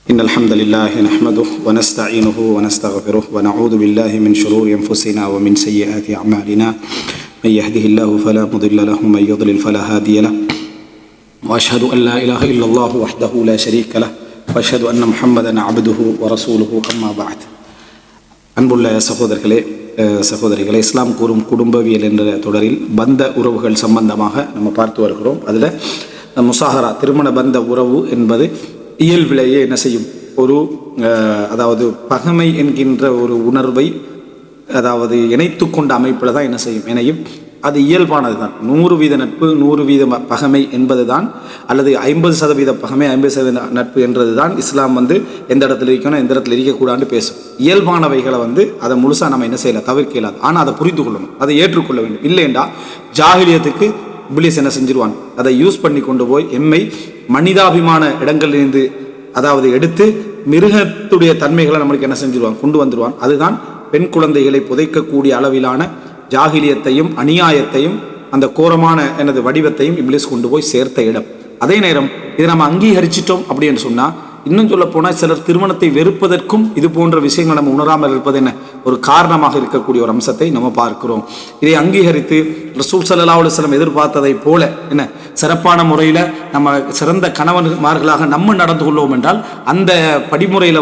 إن الحمد لله نحمده ونستعينه ونستغفره ونعوذ بالله من شرور أنفسنا ومن سيئات أعمالنا من يهده الله فلا مضل له ومن يضلل فلا هادي له وأشهد أن لا إله إلا الله وحده لا شريك له وأشهد أن محمدا عبده ورسوله أما بعد. அன்புள்ள சகோதரிகளே, இஸ்லாம் கூறும் குடும்பவியல் என்ற தொடரில் பந்த உறவுகள் சம்பந்தமாக நம்ம பார்த்து வருகிறோம். அதில் முசாஹரா திருமண பந்த உறவு என்பது இயல்பிலேயே என்ன செய்யும், அதாவது பகைமை என்கின்ற ஒரு உணர்வை இணைத்து கொண்ட அமைப்பில் தான் என்ன செய்யும், இணையும். அது இயல்பானது தான். 100% நட்பு 100% பகைமை என்பது தான், அல்லது 50% பகைமை 50% நட்பு என்றது தான் இஸ்லாம் எந்த இடத்துல இருக்கணும் எந்த இடத்துல இருக்கக்கூடாதுன்னு பேசும். இயல்பானவைகளை அதை முழுசாக நம்ம என்ன செய்யலாம், தவிர்க்க இயலாது. ஆனால் அதை புரிந்து கொள்ளணும், அதை ஏற்றுக்கொள்ள வேண்டும். இல்லைண்டா ஜாஹிலியத்துக்கு இப்லீஸ் என்ன செஞ்சிருவான், அதை யூஸ் பண்ணி கொண்டு போய் எம்மை மனிதாபிமான இடங்களிலிருந்து எடுத்து மிருகத்துடைய தன்மைகளை நம்மளுக்கு என்ன செஞ்சிருவான், கொண்டு வந்துடுவான். அதுதான் பெண் குழந்தைகளை புதைக்கக்கூடிய அளவிலான ஜாகிலியத்தையும் அநியாயத்தையும் அந்த கோரமான வடிவத்தையும் இப்லீஸ் கொண்டு போய் சேர்த்த இடம். அதே நேரம் இதை நம்ம அங்கீகரிச்சிட்டோம் அப்படின்னு சொன்னால், இன்னும் சொல்ல போனால் சிலர் திருமணத்தை வெறுப்பதற்கும் இது போன்ற விஷயங்கள் நம்ம உணராமல் இருப்பது என்ன ஒரு காரணமாக இருக்கக்கூடிய ஒரு அம்சத்தை நம்ம பார்க்கிறோம். இதை அங்கீகரித்து ரசூல் ஸல்லல்லாஹு அலைஹி வஸல்லம் எதிர்பார்த்ததை போல என்ன சிறப்பான முறையில் நம்ம சிறந்த கணவன்மார்களாக நம்ம நடந்து கொள்வோம் என்றால், அந்த படிமுறையில்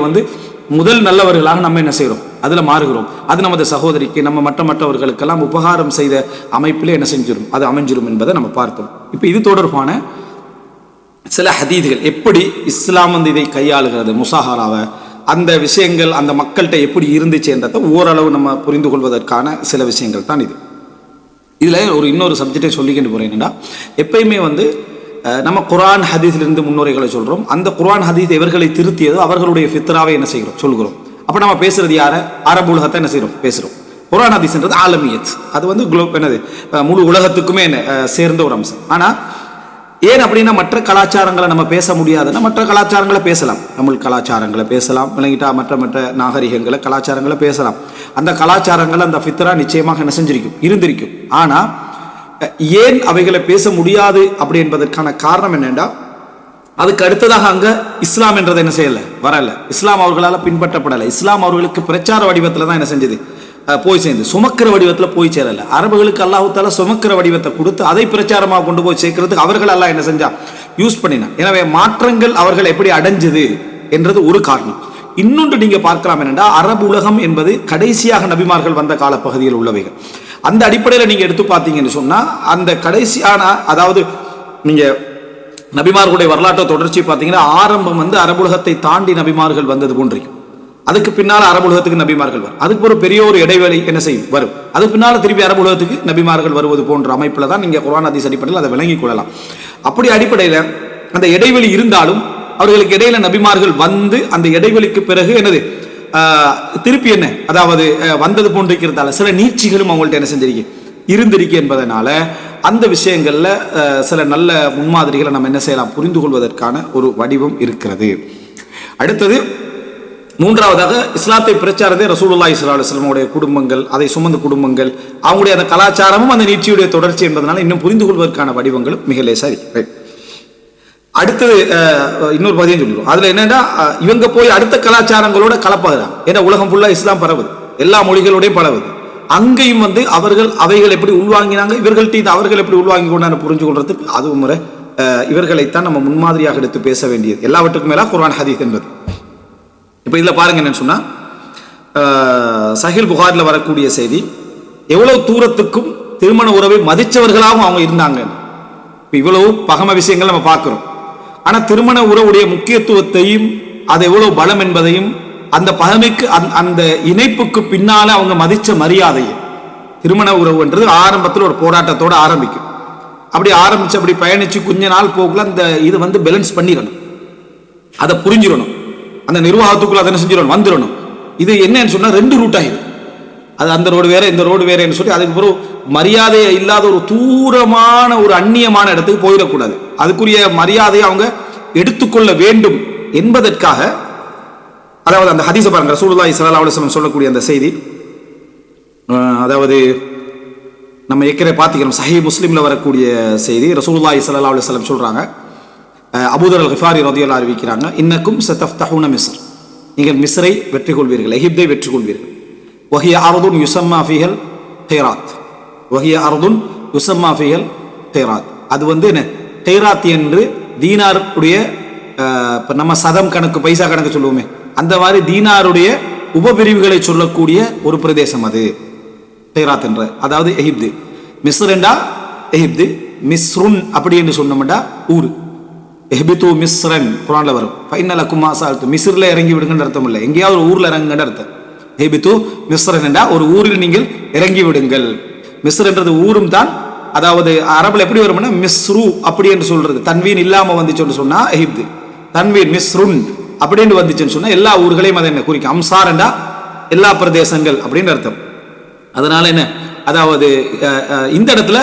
முதல் நல்லவர்களாக நம்ம என்ன செய்கிறோம், அதில் மாறுகிறோம். அது நமது சகோதரிக்கு நம்ம மற்றவர்களுக்கெல்லாம் உபகாரம் செய்த அமைப்பிலே என்ன செஞ்சிடும், அது அமைஞ்சிடும் என்பதை நம்ம பார்த்தோம். இப்போ இது தொடர்பான சில ஹதீதுகள், எப்படி இஸ்லாம் இதை கையாளுகிறது, முசாஹராவை, அந்த விஷயங்கள் அந்த மக்கள்கிட்ட எப்படி இருந்துச்சுன்றதை ஓரளவு நம்ம புரிந்து கொள்வதற்கான சில விஷயங்கள் தான் இது. இதில் இன்னொரு சப்ஜெக்டை சொல்லிக்கிட்டு போகிறேன். என்னென்னா, எப்பயுமே நம்ம குர்ஆன் ஹதீஸிலிருந்து முன்னுரைகளை சொல்கிறோம். அந்த குர்ஆன் ஹதீஸ் எவர்களை திருத்தியதோ அவர்களுடைய ஃபித்ராவை என்ன செய்கிறோம், சொல்கிறோம். அப்போ நம்ம பேசுகிறது யாரை, அரபு உலகத்தை என்ன செய்கிறோம், பேசுகிறோம். குர்ஆன் ஹதீஸ்ன்றது ஆலமியத், அது முழு உலகத்துக்குமே என்ன சேர்ந்த ஒரு அம்சம். ஆனால் ஏன் அப்படின்னா, மற்ற கலாச்சாரங்களை நம்ம பேச முடியாதுன்னா மற்ற கலாச்சாரங்களை பேசலாம், தமிழ் கலாச்சாரங்களை பேசலாம், விளங்கிட்டா மற்ற நாகரிகங்களை கலாச்சாரங்களை பேசலாம். அந்த கலாச்சாரங்கள் அந்த ஃபித்ரா நிச்சயமாக என்ன செஞ்சிருக்கும், இருந்திருக்கும். ஆனால் ஏன் அவைகளை பேச முடியாது அப்படி என்பதற்கான காரணம் என்னென்னா, அதுக்கு அடுத்ததாக அங்கே இஸ்லாம் என்றதை என்ன செய்யலை, வரலை. இஸ்லாம் அவர்களால் பின்பற்றப்படலை. இஸ்லாம் அவர்களுக்கு பிரச்சார வடிவத்தில் தான் என்ன செஞ்சது, போய் சேர்ந்து சுமக்கிற வடிவத்தில் போய் சேரலை. அரபுகளுக்கு அல்லாஹ் தஆலா சுமக்கிற வடிவத்தை கொடுத்து அதை பிரச்சாரமாக கொண்டு போய் சேர்க்கறதுக்கு அவர்கள் அல்லாஹ் என்ன செஞ்சா, யூஸ் பண்ணினான். எனவே மாற்றங்கள் அவர்கள் எப்படி அடைஞ்சது என்றது ஒரு காரணம். இன்னொன்று நீங்கள் பார்க்கலாம் என்னென்னா, அரபு உலகம் என்பது கடைசியாக நபிமார்கள் வந்த காலப்பகுதியில் உள்ளவைகள். அந்த அடிப்படையில் நீங்கள் எடுத்து பார்த்தீங்கன்னு சொன்னால், அந்த கடைசியான நீங்கள் நபிமார்களுடைய வரலாற்றை தொடர்ச்சி பார்த்தீங்கன்னா, ஆரம்பம் அரபுலகத்தை தாண்டி நபிமார்கள் வந்தது போன்றிருக்கும். அதுக்கு பின்னால் அரபுலகத்துக்கு நபிமார்கள் வரும். அதுக்கு ஒரு பெரிய ஒரு இடைவெளி என்ன செய்யும், வரும். அதுக்கு பின்னால் திருப்பி அரபுலகத்துக்கு நபிமார்கள் வருவது போன்ற அமைப்பில் தான் நீங்கள் குர்ஆன் ஹதீஸ் அடிப்படையில் அதை விளங்கிக் கொள்ளலாம். அப்படி அடிப்படையில் அந்த இடைவெளி இருந்தாலும் அவர்களுக்கு இடையில நபிமார்கள் அந்த இடைவெளிக்கு பிறகு என்னது திருப்பி என்ன வந்தது போன்றிருக்கிறதால சில நீட்சிகளும் அவங்கள்ட்ட என்ன செஞ்சிருக்கு, இருந்திருக்கு என்பதனால அந்த விஷயங்கள்ல சில நல்ல முன்மாதிரிகளை நம்ம என்ன செய்யலாம், புரிந்து கொள்வதற்கான ஒரு வடிவம் இருக்கிறது. அடுத்தது மூன்றாவதாக இஸ்லாத்தை பிரச்சாரத்தை ரசூலுல்லாஹி ஸல்லல்லாஹு அலைஹி வஸல்லம் உடைய குடும்பங்கள், அதை சுமந்த குடும்பங்கள், அவங்களுடைய அந்த கலாச்சாரமும் அந்த நீட்சியுடைய தொடர்ச்சி என்பதனால இன்னும் புரிந்து கொள்வதற்கான வடிவங்களும் மிக லேசா இருக்கு. அடுத்தது இன்னொரு பதியம் சொல்லிடுவோம். அதுல என்னன்னா, இவங்க போய் அடுத்த கலாச்சாரங்களோட கலப்பதுதான். ஏன்னா உலகம் ஃபுல்லா இஸ்லாம் பரவுது, எல்லா மொழிகளோடையும் பரவுது. அங்கேயும் அவர்கள் அவைகள் எப்படி உள்வாங்கினாங்க, இவர்கள்ட்ட அவர்கள் எப்படி உள்வாங்கி கொண்டாந்து புரிஞ்சு கொள்றதுக்கு அதுவும் முறை இவர்களைத்தான் நம்ம முன்மாதிரியாக எடுத்து பேச வேண்டியது. எல்லாவற்றுக்கும் மேலா குர்ஆன் ஹதீஸ் என்பது. இப்போ இதில் பாருங்க என்னன்னு சொன்னா, சஹீஹ் புகாரில் வரக்கூடிய செய்தி, எவ்வளவு தூரத்துக்கும் திருமண உறவை மதிச்சவர்களாகவும் அவங்க இருந்தாங்க. இப்போ இவ்வளவு பகம விஷயங்கள் நம்ம பார்க்கிறோம். ஆனால் திருமண உறவுடைய முக்கியத்துவத்தையும் அது எவ்வளவு பலம் என்பதையும் அந்த பகமைக்கு அந்த இணைப்புக்கு பின்னால அவங்க மதிச்ச மரியாதையை, திருமண உறவுன்றது ஆரம்பத்தில் ஒரு போராட்டத்தோடு ஆரம்பிக்கும். அப்படி ஆரம்பிச்சு அப்படி பயணிச்சு கொஞ்ச நாள் போகல அந்த இது பேலன்ஸ் பண்ணிடணும், அதை புரிஞ்சிடணும், அந்த நிர்வாகத்துக்குள்ள அதை செஞ்சிடணும், வந்துடணும். இது என்னன்னு சொன்னா ரெண்டு ரூட் ஆகிடும். அது அந்த ரோடு வேற இந்த ரோடு வேறன்னு சொல்லி அதுக்கு பிறகு மரியாதையை இல்லாத ஒரு தூரமான ஒரு அந்நியமான இடத்துக்கு போயிடக்கூடாது. அதுக்குரிய மரியாதையை அவங்க எடுத்துக்கொள்ள வேண்டும் என்பதற்காக, அந்த ஹதீஸை பாருங்க, ரசூலுல்லாஹி ஸல்லல்லாஹு அலைஹி வஸல்லம் சொல்லக்கூடிய அந்த செய்தி, நம்ம ஏற்கனவே பார்த்துக்கிறோம், சஹீஹ் முஸ்லிம்ல வரக்கூடிய செய்தி. ரசூலுல்லாஹி ஸல்லல்லாஹு அலைஹி வஸல்லம் சொல்றாங்க, அபூதர் அல் கிஃபாரி ரலியல்லாஹு அறிவிக்கிறாங்க, இன்னக்கும் சதஃப்தஹூன மிஸ்ர், நீங்கள் மிஸ்ரை வெற்றி கொள்வீர்கள், எகிப்தை வெற்றி கொள்வீர்கள். வஹிய அர்துன் யுஸம்மா ஃபீஹல் கைராத், வஹிய அர்துன் யுஸம்மா ஃபீஹல் கைராத். அது என்ன கைராத் என்று தீனார் உடைய இப்போ நம்ம சதம் கணக்கு பைசா கணக்கு சொல்லுவோமே அந்த மாதிரி தீனாருடைய உபபிரிவுகளை சொல்லக்கூடிய ஒரு பிரதேசம் அது கைராத் என்ற, அதாவது எகிப்து. மிஸ்ர் என்றா எகிப்து, மிஸ்ருன் அப்படி என்று சொன்னோம்டா ஊர். எஹ்பித்து மிஸ்ரன் குர்ஆன்ல வரும். ஃபைனலக்கும் மாசால்து, மிஸ்ரில் இறங்கி விடுங்கன்னு அர்த்தம் இல்லை, எங்கேயாவது ஒரு ஊரில் இறங்குங்கன்னு அர்த்தம். எஹ்பித்து மிஸ்ரன் என்றா ஒரு ஊரில் நீங்கள் இறங்கி விடுங்கள். மிஸ்ர் என்றது ஊரும் தான். அதாவது அரபில் எப்படி வரும்னா மிஸ்ரு அப்படி என்று சொல்றது, தன்வீன் இல்லாமல் வந்துச்சுன்னு சொன்னா எஹிப்து, தன்வீன் மிஸ்ருன் அப்படின்னு வந்துச்சுன்னு சொன்னா எல்லா ஊர்களையும் அதை என்ன குறிக்கும். அம்சார் என்றா எல்லா பிரதேசங்கள் அப்படின்னு அர்த்தம். அதனால என்ன, அதாவது இந்த இடத்துல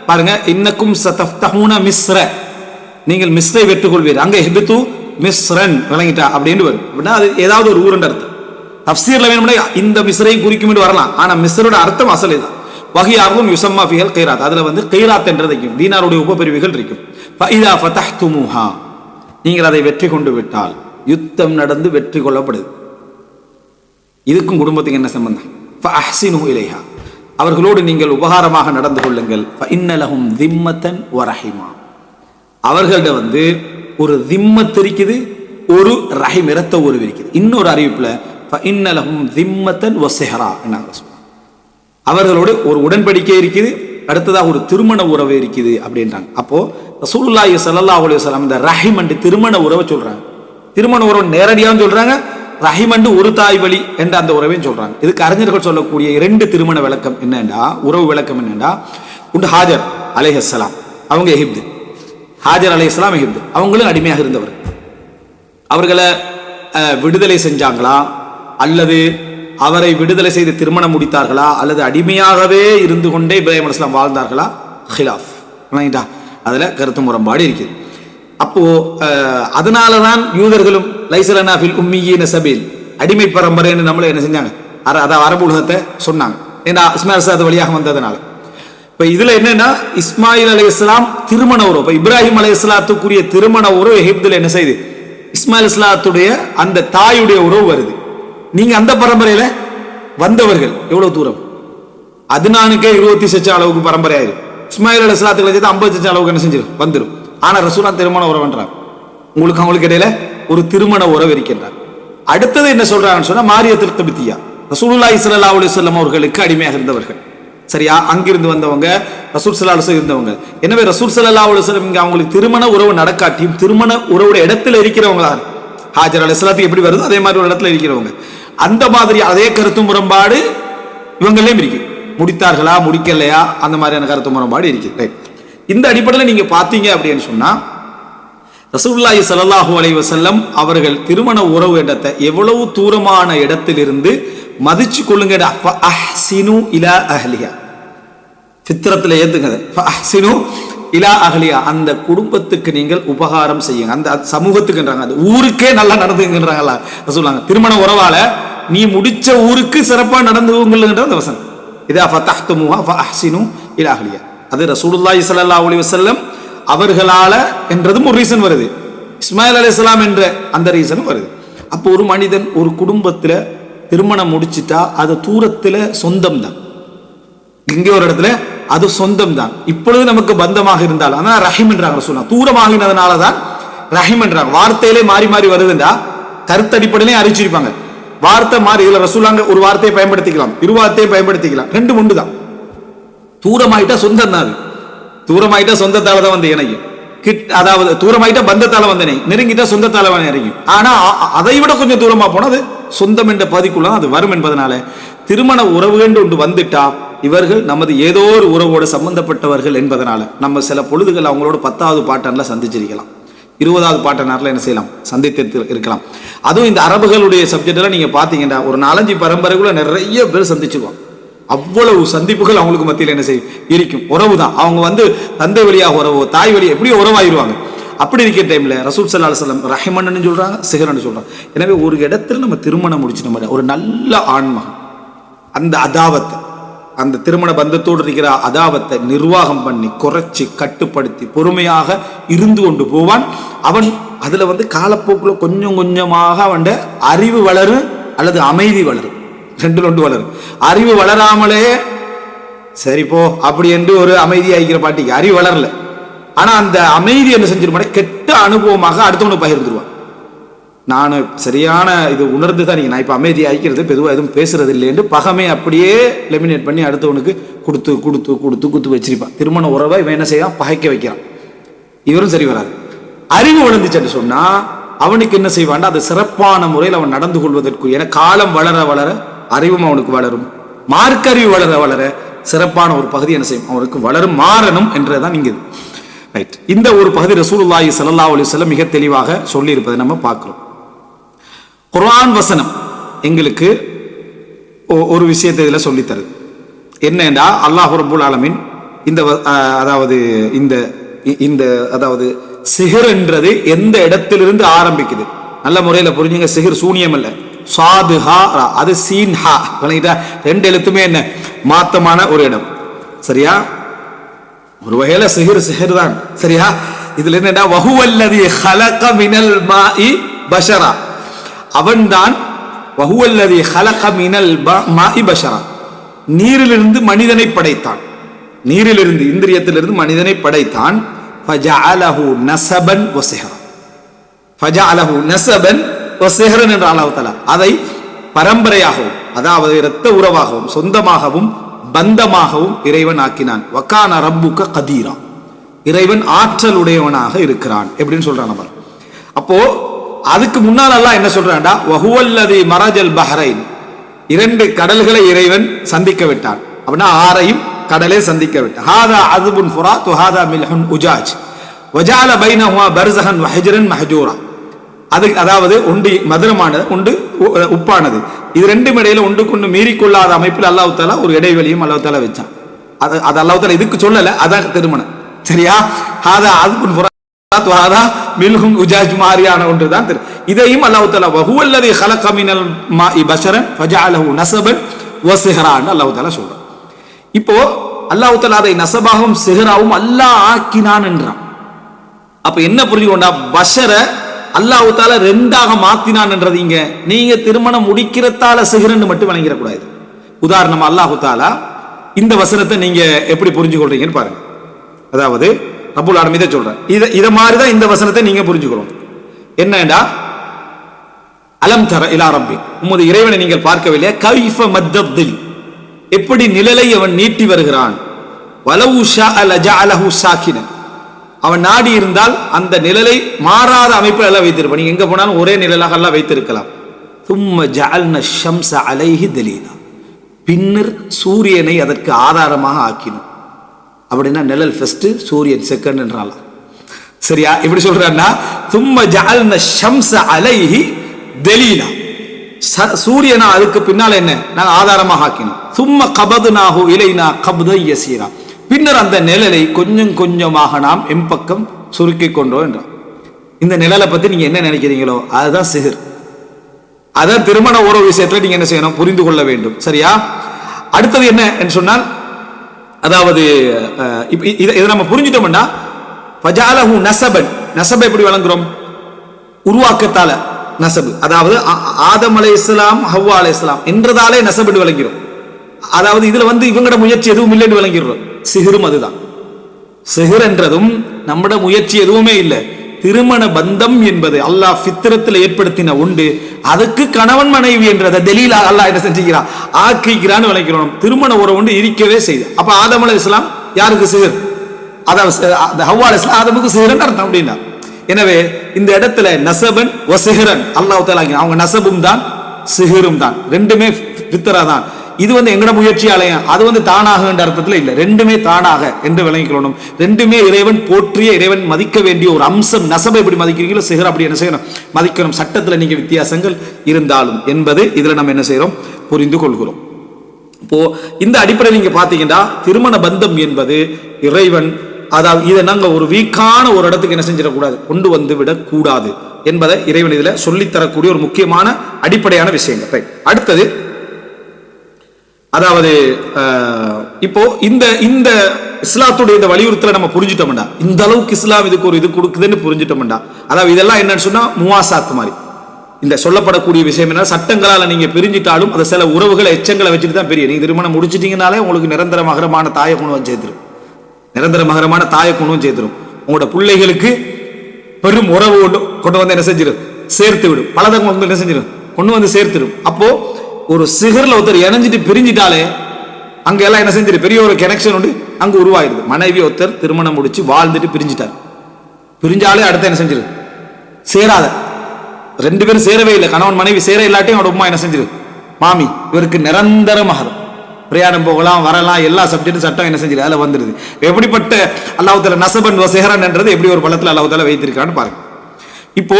பாருங்க, இன்னக்கும் சதஃப்தஹூன மிஸ்ர, நீங்கள் மிஸ்ரை வெற்றுக்கொள்வீர். அங்கே எஹ்பித்து மிஸ்ரன் விளங்கிட்டா அப்படின்னு வரும். அப்படின்னா அது ஏதாவது ஒரு ஊருன்ற அர்த்தம். தஃப்சீர்ல வேணும்னா இந்த மிஸ்ரையும் குறிக்கும் என்று வரலாம், ஆனா மிஸ்ரோட அர்த்தம் அசல் இதுதான். வஹிய அர்துன் யுஸம்மா ஃபீஹல் கைராத், அதுல கைராத் என்றது இருக்கும், தீனாருடைய உபபிரிவுகள் இருக்கும். ஃபஇதா ஃபதஹ்துமுஹா, நீங்கள் அதை வெற்றி கொண்டு விட்டால், யுத்தம் நடந்து வெற்றி கொள்ளப்படுது. இதுக்கும் குடும்பத்துக்கு என்ன சம்பந்தம்? ஃபஅஹ்சினு இலைஹா, அவர்களோடு நீங்கள் உபகாரமாக நடந்து கொள்ளுங்கள். ஃபஇன்ன லஹும் திம்மத்தன் வரஹிமா, அவர்கள்ட்ட ஒரு திம்மத் இருக்குது, ஒரு ரஹிம் இரத்த உறவு இருக்குது. இன்னொரு அறிவிப்புல ஃபஇன்ன லஹும் திம்மத்தன் வஸிஹ்ரா என்னாங்க, அவர்களோடு ஒரு உடன்படிக்கை இருக்குது, அடுத்ததாக ஒரு திருமண உறவு இருக்குது அப்படின்றாங்க. அப்போ ரசூலுல்லாஹி ஸல்லல்லாஹு அலைஹி வஸல்லம் இந்த ரஹிம் அண்டு திருமண உறவை சொல்றாங்க. திருமண உறவு நேரடியாகவும் சொல்றாங்க, ரஹிம் அண்டு ஒரு தாய் வழி என்ற அந்த உறவையும் சொல்றாங்க. இதுக்கு அறிஞர்கள் சொல்லக்கூடிய 2 திருமண விளக்கம் என்னண்டா, உறவு விளக்கம் என்னண்டா, உண்டு ஹாஜர் அலைஹிஸ்ஸலாம், அவங்க எகிப்து, ஹாஜர் அலைஹிஸ்ஸலாம் எகிப்து, அவங்களும் அடிமையாக இருந்தவர். அவர்களை விடுதலை செஞ்சாங்களா, அல்லது அவரை விடுதலை செய்து திருமணம் முடித்தார்களா, அல்லது அடிமையாகவே இருந்து கொண்டே இப்ராஹிம் அலைஹிஸ்ஸலாம் வாழ்ந்தார்களா, ஹிலாஃப் அதுல கருத்து முரண்பாடு இருக்குது. அப்போ அதனாலதான் யூதர்களும் லைஸலனா ஃபில் உம்மீயீன சபீல், அடிமை பரம்பரைன்னு நம்மள என்ன செஞ்சாங்க, அதாவது அரபு உலகத்தை சொன்னாங்க. ஏன்னா இஸ்மாயில் அலைஹிஸ்ஸலாம் வழியாக வந்ததுனால. இப்ப இதுல என்னன்னா, இஸ்மாயில் அலைஹிஸ்ஸலாம் திருமண உறவு, இப்ப இப்ராஹிம் அலைஹிஸ்ஸலாத்துக்குரிய திருமண உறவு எகிப்துல என்ன செய்யுது, இஸ்மாயில் அலைஹிஸ்ஸலாத்துடைய அந்த தாயுடைய உறவு வருது. நீங்க அந்த பரம்பரையில வந்தவர்கள் எவ்வளவு தூரம், 26 அளவுக்கு பரம்பரை ஆயிரும். இஸ்மாயில் அலைஹிஸ்ஸலாத்துக்கு 50 அளவுக்கு என்ன செஞ்சிடும் வந்துடும். ஆனா ரசூலா திருமண உறவுன்றார், உங்களுக்கு அவங்களுக்கு இடையில ஒரு திருமண உறவு இருக்கின்றார். அடுத்தது என்ன சொல்றாங்கன்னு சொன்னா, மாரியத்துல் கிப்தியா, ரசூலுல்லாஹி ஸல்லல்லாஹு அலைஹி வஸல்லம் அவர்களுக்கு அடிமையாக இருந்தவர்கள். சரியா, அங்கிருந்து வந்தவங்க, ரசூல் ஸல்லல்லாஹு அலைஹி வஸல்லம் இருந்தவங்க. எனவே ரசூல் ஸல்லல்லாஹு அலைஹி வஸல்லம் இங்க அவங்களுக்கு திருமண உறவு நடக்காட்டியும் திருமண உறவுடைய இடத்துல இருக்கிறவங்க தான். ஹாஜர் அலைஹிஸ்ஸலாத்துக்கு எப்படி வருதோ அதே மாதிரி ஒரு இடத்துல இருக்கிறவங்க. அந்த மாதிரி அதே கருத்து முரண்பாடு இவங்களே இருக்கு. முடித்தார்களா முடிக்கலையா அந்த மாதிரியான கருத்து முரண்பாடு இருக்கு. இந்த அடிப்படையில் நீங்க பாத்தீங்க அப்படின்னு சொன்னா, ரசூலுல்லாஹி ஸல்லல்லாஹு அலைஹி வஸல்லம் அவர்கள் திருமண உறவு இடத்தை எவ்வளவு தூரமான இடத்திலிருந்து மதிச்சு கொள்ளுங்க. ஃபஅஹ்சினு இலா அஹ்லிஹா, ஃபித்ரத்துல ஏத்துங்க. ஃபஅஹ்சினு இலா அஹ்லிஹா, அந்த குடும்பத்துக்கு நீங்கள் உபகாரம் செய்யுங்க, அந்த சமூகத்துக்குன்றாங்க, அந்த ஊருக்கே நல்லா நடந்துங்கன்றாங்களா சொல்லுவாங்க. திருமண உறவால நீ முடிச்ச ஊருக்கு சிறப்பா நடந்துங்கன்ற அந்த வசனம். இதா ஃபதஹ்துமுஹா ஃபஅஹ்சினு இலா அஹ்லிஹா, அது ரசூலுல்லாஹி ஸல்லல்லாஹு அலைஹி வஸல்லம் அவர்களால என்றதும் ஒரு ரீசன் வருது, இஸ்மாயில் அலைஹிஸ்ஸலாம் என்ற அந்த ரீசனும் வருது. அப்போ ஒரு மனிதன் ஒரு குடும்பத்துல திருமணம் முடிச்சிட்டா அது தூரத்துல சொந்தம் தான், இங்கே ஒரு இடத்துல அது சொந்தம் தான். இப்பொழுது நமக்கு பந்தமாக இருந்தால் அதான் ரஹீம் என்றாங்க ரசூலுல்லாஹ். தூரமாகினதுனால தான் ரஹீம் என்றாங்க. வார்த்தையிலே மாறி மாறி வருதுண்டா கருத்தடிப்படையிலே அறிவிச்சிருப்பாங்க. வார்த்தை மாறி, இதுல ரசூலுல்லாஹ் ஒரு வார்த்தையை பயன்படுத்திக்கலாம், இரு வார்த்தையை பயன்படுத்திக்கலாம், ரெண்டும் ஒன்று தான். தூரமாயிட்டா சொந்தம் தான், அது தூரமாயிட்டா சொந்தத்தால தான் வந்து இணையும். அதாவது தூரமாயிட்டா பந்தத்தால வந்து நெருங்கிட்டா சொந்தத்தால இறங்கும். ஆனா அதை விட கொஞ்சம் தூரமா போனா அது சொந்தம் என்ற பதிக்குள்ள அது வரும் என்பதனால திருமண உறவு என்று ஒன்று வந்துட்டா இவர்கள் நமது ஏதோ ஒரு உறவோடு சம்பந்தப்பட்டவர்கள் என்பதனால நம்ம சில பொழுதுகள் அவங்களோட 10வது பாட்டன்ல சந்திச்சிருக்கலாம், 20வது பாட்டனார்ல என்ன செய்யலாம், சந்தித்து இருக்கலாம். அதுவும் இந்த அரபுகளுடைய சப்ஜெக்ட்ல நீங்க பாத்தீங்கன்னா ஒரு 4-5 பரம்பரைக்குள்ள நிறைய பேர் சந்திச்சிருவாங்க. அவ்வளவு சந்திப்புகள் அவங்களுக்கு மத்தியில் என்ன செய்யும் இருக்கும். உறவு தான், அவங்க தந்தை வழியாக உறவு, தாய் வழியாக எப்படியோ உறவாயிருவாங்க. அப்படி இருக்கிற டைம்ல ரசூல் ஸல்லல்லாஹு அலைஹி வஸல்லம் ரஹ்மன்னு சொல்றாங்க, சிஹ்ரன்னு சொல்றாங்க. எனவே ஒரு இடத்துல நம்ம திருமணம் முடிச்சிட்டோம், ஒரு நல்ல ஆண்மகன், அந்த அதாவத்தை அந்த திருமண பந்தத்தோடு இருக்கிற அதாவத்தை நிர்வாகம் பண்ணி குறைச்சி கட்டுப்படுத்தி பொறுமையாக இருந்து கொண்டு போவான். அவன் அதுல காலப்போக்கில் கொஞ்சம் கொஞ்சமாக அவன் அறிவு வளரும் அல்லது அமைதி வளரும், ரெண்டு ஒன்று வளரும். அறிவு வளராமலே சரி போ அப்படி என்று ஒரு அமைதி ஆகிக்கிற பாட்டிக்கு அறிவு வளரல. ஆனா அந்த அமைதி என்ன செஞ்சிருப்பானே கெட்ட அனுபவமாக அடுத்தவனுக்கு பகிர்ந்துருவான். நான் சரியான இது உணர்ந்து தான் நான் இப்போ அமைதி ஆகிக்கிறது, பொதுவாக எதுவும் பேசுறது இல்லைன்னு பகமே அப்படியே லெமினேட் பண்ணி அடுத்தவனுக்கு கொடுத்து கொடுத்து கொடுத்து குத்து வச்சிருப்பான். திருமண உறவை இவன் என்ன செய்யறான், பகைக்க வைக்கிறான். இவரும் சரி வராது. அறிவு வளர்ந்துச்சுன்னு சொன்னா அவனுக்கு என்ன செய்வான், அது சிறப்பான முறையில் அவன் நடந்து கொள்வதற்கு. ஏன்னா காலம் வளர வளர அறிவும் அவனுக்கு வளரும், மார்க்கறிவு வளர வளர சிறப்பான ஒரு பகுதி என்ன செய்யும், அவனுக்கு வளரும், மாறணும் என்றதான் இங்க ரைட். இந்த ஒரு பகுதி ரசூலுல்லாஹி ஸல்லல்லாஹு அலைஹி வஸல்லம் மிக தெளிவாக சொல்லி இருப்பதை நம்ம பார்க்கிறோம். குர்ஆன் வசனம் எங்களுக்கு ஒரு விஷயத்தை இதில் சொல்லித்தருது. என்னன்னா அல்லாஹ் ரப்பல் ஆலமீன் இந்த அதாவது இந்த இந்த அதாவது சிஹர் என்றது எந்த இடத்திலிருந்து ஆரம்பிக்குது, நல்ல முறையில் புரிஞ்சுங்க. சிஹர் சூனியம் அல்ல, சாது ஹா அது சீன் ஹா, ரெண்டு எழுத்துமே என்ன மாத்தமான ஒரு இடம். சரியா, ஒரு வகையில சிஹர் தான். சரியா, இதுல என்னடா வஹுவல்லதி ஹலக மினல் மாஇ பஷரா, அவன்தான் வஹுவல்லதி ஹலக மினல் மாஇ பஷரா, நீரிலிருந்து மனிதனை படைத்தான். நீரிலிருந்து இந்திரியத்திலிருந்து மனிதனை படைத்தான். ஃபஜஅலஹு நஸபன் வ சிஹ்ரா, ஃபஜஅலஹு நஸபன் வ சிஹ்ரன் என்ற அல்லாஹ் தஆலா அதை பரம்பரையாகவும் அதாவது இரத்த உறவாகவும் சொந்தமாகவும் பந்தமாகவும் இறைவன் ஆக்கினான். வகான ரப்புக கதீரா, இறைவன் ஆற்றல் உடையவனாக இருக்கிறான் எப்படின்னு சொல்றான் நம்ம. அப்போ அதுக்கு முன்னால் அல்லாஹ் என்ன சொல்றான்டா, வஹுவல்லதி மரஜல் பஹ்ரைன், இரண்டு கடல்களை இறைவன் சந்திக்க விட்டான். அப்படின்னா ஆறையும் கடலே சந்திக்க விட்டான். ஹாதா அஸ்புன் ஃபுராத் வஹாதா மில்ஹுன் உஜாஜ் வஜஅல பைனஹுமா பர்ஸஹன் வஹஜ்ரன் மஹஜூரா, அது அதாவது ஒன்று மதுரமானது ஒன்று உப்பானது, இது ரெண்டும் இடையில ஒன்றுக்கொண்டு மீறிக்கொள்ளாத அமைப்பில் அல்லாஹ் தஆலா ஒரு இடைவெளியும் அல்லாஹ் தஆலா வச்சான். அது அல்லாஹ் தஆலா இதுக்கு சொல்லல, அதான் திருமணம். சரியா, ஹாதா அஸ்புன் ஃபுராத் வஹாதா மில்ஹுன் உஜாஜ் மாரியான ஒன்று தான். இதையும் அல்லாஹ் தஆலா வஹுவல்லதி ஹலக மினல் மாஇ பஷரன் ஃபஜஅலஹு நஸபன் வ சிஹ்ரான் அல்லாஹ் தஆலா சொல்றான். இப்போ அல்லாஹ் தஆலா அதை நஸபாகவும் சிஹ்ராவும் அல்லாஹ் ஆக்கினான் என்றான். அப்ப என்ன புரிஞ்சுக்கொண்டா, பஷர அல்லாஹ் தஆலா ரெண்டாக மாத்தினான் என்றது. இங்க நீங்க திருமணம் முடிக்கிறதால சிஹ்ரன்னு மட்டும் வழங்கிடக்கூடாது. உதாரணமா அல்லாஹ் தஆலா இந்த வசனத்தை நீங்க எப்படி புரிஞ்சு கொள்றீங்கன்னு பாருங்க. அதாவது ரப்புல் ஆலமீன் இதை சொல்றேன், இத மாதிரி தான் இந்த வசனத்தை நீங்க புரிஞ்சுக்கணும். என்னடா, அலம் தர இலா ரப்பி, உமது இறைவனை நீங்கள் பார்க்கவில்லையா, கைஃப மத்தத்தில், எப்படி நிழலை அவன் நீட்டி வருகிறான். வலவு ஷாஅ லஜஅலஹு சாகினன், அவன் நாடி இருந்தால் அந்த நிழலை மாறாத அமைப்பில் எல்லாம் வைத்திருப்பான். நீங்க எங்க போனாலும் ஒரே நிழலாக எல்லாம் வைத்திருக்கலாம். தும்ம ஜஅல்ன ஷம்ஸ அலைஹி தலீலா, பின்னர் சூரியனை அதற்கு ஆதாரமாக ஆக்கினோம். அப்படின்னா நிழல் ஃபர்ஸ்ட், சூரியன் செகண்ட் என்றாலாம். சரியா, எப்படி சொல்றான்னா, தும்ம ஜஅல்ன ஷம்ஸ அலைஹி தலீலா, சூரியனா அதுக்கு பின்னால் என்ன நாங்க ஆதாரமாக ஆக்கினோம். தும்ம கபதுனாஹு இலைனா கப்தன் யஸீரா, பின்னர் அந்த நிழலை கொஞ்சம் கொஞ்சமாக நாம் எம்பக்கம் சுருக்கி கொண்டோம் என்றார். இந்த நிழலை பத்தி நீங்க என்ன நினைக்கிறீங்களோ அதுதான் சிஹர். அதான் திருமண உறவு விஷயத்துல நீங்க என்ன செய்யணும், புரிந்து கொள்ள வேண்டும். சரியா, அடுத்தது என்ன என்று சொன்னால், அதாவது இதை நம்ம புரிஞ்சிட்டோம்னா, ஃபஜஅலஹு நஸபன், நஸபை எப்படி வழங்குறோம், உருவாக்கத்தால நஸபு, அதாவது ஆதம் அலைஹிஸ்ஸலாம் ஹவ்வா அலைஹிஸ்ஸலாம் என்றதாலே நஸபு விளங்கிறோம். அதாவது இதுல இவங்களோட முயற்சி எதுவும் இல்லைன்னு விளங்கிடுறோம். சிஹரும் அதுதான். சிஹர் என்றதும் நம்மட முயற்சி எதுவுமே இல்லை. திருமண பந்தம் என்பது அல்லாஹ் ஃபித்ரத்தில் ஏற்படுத்தின உண்டு. அதுக்கு கணவன் மனைவி என்றதை தெலீலா அல்லாஹ் என்ன செஞ்சுக்கிறான், ஆக்கிக்கிறான்னு விளக்கிறோம். திருமண உறவு ஒன்று இருக்கவே செய்யுது. அப்ப ஆதம் அலைஹிஸ்ஸலாம் யாருக்கு சிஹர், அதாவது ஹவ்வா அலைஹிஸ்ஸலாம் ஆதமுக்கு சிஹர்னு அர்த்தம் அப்படின்னா. எனவே இந்த இடத்துல நஸபன் வ சிஹ்ரன் அல்லாஹ் தஆலா, அவங்க நஸபும் தான் சிஹரும் தான், ரெண்டுமே ஃபித்ரா தான். இது எங்கட முயற்சியாலயம், அது தானாக என்ற அர்த்தத்தில் இல்லை, ரெண்டுமே தானாக என்று விளங்கிக்கொள்ளணும். ரெண்டுமே இறைவன் போற்றிய, இறைவன் மதிக்க வேண்டிய ஒரு அம்சம். நஸபை எப்படி மதிக்கிறீங்களோ சிஹர் அப்படி என்ன செய்யணும், மதிக்கணும். சட்டத்தில் நீங்க வித்தியாசங்கள் இருந்தாலும் என்பது இதுல நம்ம என்ன செய்யறோம், புரிந்து கொள்கிறோம். இப்போ இந்த அடிப்படையில் நீங்க பாத்தீங்கன்னா திருமண பந்தம் என்பது இறைவன், அதாவது இதை நாங்க ஒரு வீக்கான ஒரு இடத்துக்கு என்ன செஞ்சிடக்கூடாது, கொண்டு வந்து விடக்கூடாது என்பதை இறைவன் இதுல சொல்லித்தரக்கூடிய ஒரு முக்கியமான அடிப்படையான விஷயங்கள். அடுத்தது அதாவது இப்போ இந்த இந்த இஸ்லாத்துடைய இந்த வலியுறுத்தலை நம்ம புரிஞ்சுட்டோம்டா, இந்த அளவுக்கு இஸ்லாம் இதுக்கு ஒரு இது கொடுக்குதுன்னு புரிஞ்சுட்டோம்டா. அதாவது இதெல்லாம் என்னன்னு சொன்னா முவாசாத் மாதிரி. இந்த சொல்லப்படக்கூடிய விஷயம் என்ன, சட்டங்களால் நீங்க பிரிஞ்சிட்டாலும் அதை சில உறவுகளை எச்சங்களை வச்சுட்டு தான் பெரிய. நீங்க திருமணம் முடிச்சிட்டீங்கனாலே உங்களுக்கு நிரந்தர மகரமான தாய குணம் சேர்த்துரும், நிரந்தர மகரமான தாய குணம் சேர்த்துரும். உங்களோட பிள்ளைகளுக்கு பெரும் உறவு கொண்டு வந்து என்ன செஞ்சிடும், சேர்த்து விடும். பலதங்க வந்து என்ன செஞ்சிடும், கொண்டு வந்து சேர்த்துடும். அப்போ ஒரு சிகர்ல ஒருத்தர் இணைஞ்சிட்டு பிரிஞ்சிட்டாலே அங்க எல்லாம் என்ன செஞ்சிரு, பெரிய ஒரு கனெக்ஷன் உண்டு அங்க உருவாயிருது. மனைவி ஒருத்தர் திருமணம் முடிச்சு வாழ்ந்துட்டு பிரிஞ்சிட்டார், பிரிஞ்சாலே அடுத்த என்ன செஞ்சிரு, சேராத, ரெண்டு பேரும் சேரவே இல்லை, கணவன் மனைவி சேர இல்லாட்டையும் அவட உமா என்ன செஞ்சிரு, மாமி இவருக்கு நிரந்தர மகரம், பிரயாணம் போகலாம் வரலாம், எல்லா சப்ஜெக்டும் சட்டம் என்ன செஞ்சிரு அதில் வந்துருது. எப்படிப்பட்ட அல்லாஹ் தஆலா நஸபன் வ ஸிஹ்ரன் என்றது எப்படி ஒரு பலத்தில் அல்லாஹ் தஆலா வைத்திருக்கான்னு பாருங்க. இப்போ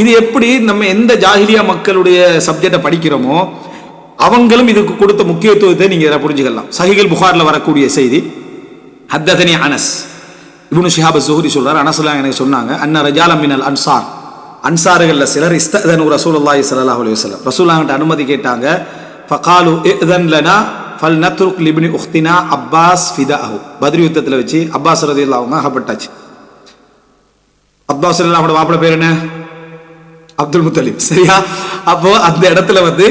இது எப்படி நம்ம எந்த ஜாஹிலியா மக்களுடைய சப்ஜெக்டை படிக்கிறோமோ அவங்களும் இதுக்கு கொடுத்த முக்கியத்துவத்தை நீங்க புரிஞ்சுக்கலாம். சஹீஹுல் புகாரில் வரக்கூடிய செய்தி, ஹத்ததனி அனஸ் இப்னு ஷிஹாப் ஸுஹ்ரி சொல்றார், அனஸ்லாம் எனக்கு சொன்னாங்க, அன்ன ரஜாலம் மினல் அன்சார், அன்சார்கள்ல சிலர் இஸ்ததனு ரசூலுல்லாஹி ஸல்லல்லாஹு அலைஹி வஸல்லம், ரசூலுல்லாஹ்ட்ட அனுமதி கேட்டாங்க. ஃபகாலு இஅதன் லனா ஃபல்நத்ருக் லிப்னி உக்தினா அப்பாஸ் ஃபிதாஹு, பத்ர் யுத்தத்தில் வச்சு அப்பாஸ் ரலியல்லாஹு அன்ஹு அகப்பட்டாச்சு. அப்பாஸ் ரலியல்லாஹு அன்ஹு வாப்பட பேர் என்ன, அப்துல் முத்தலிப், சரியா? அப்போ அந்த இடத்துல வந்து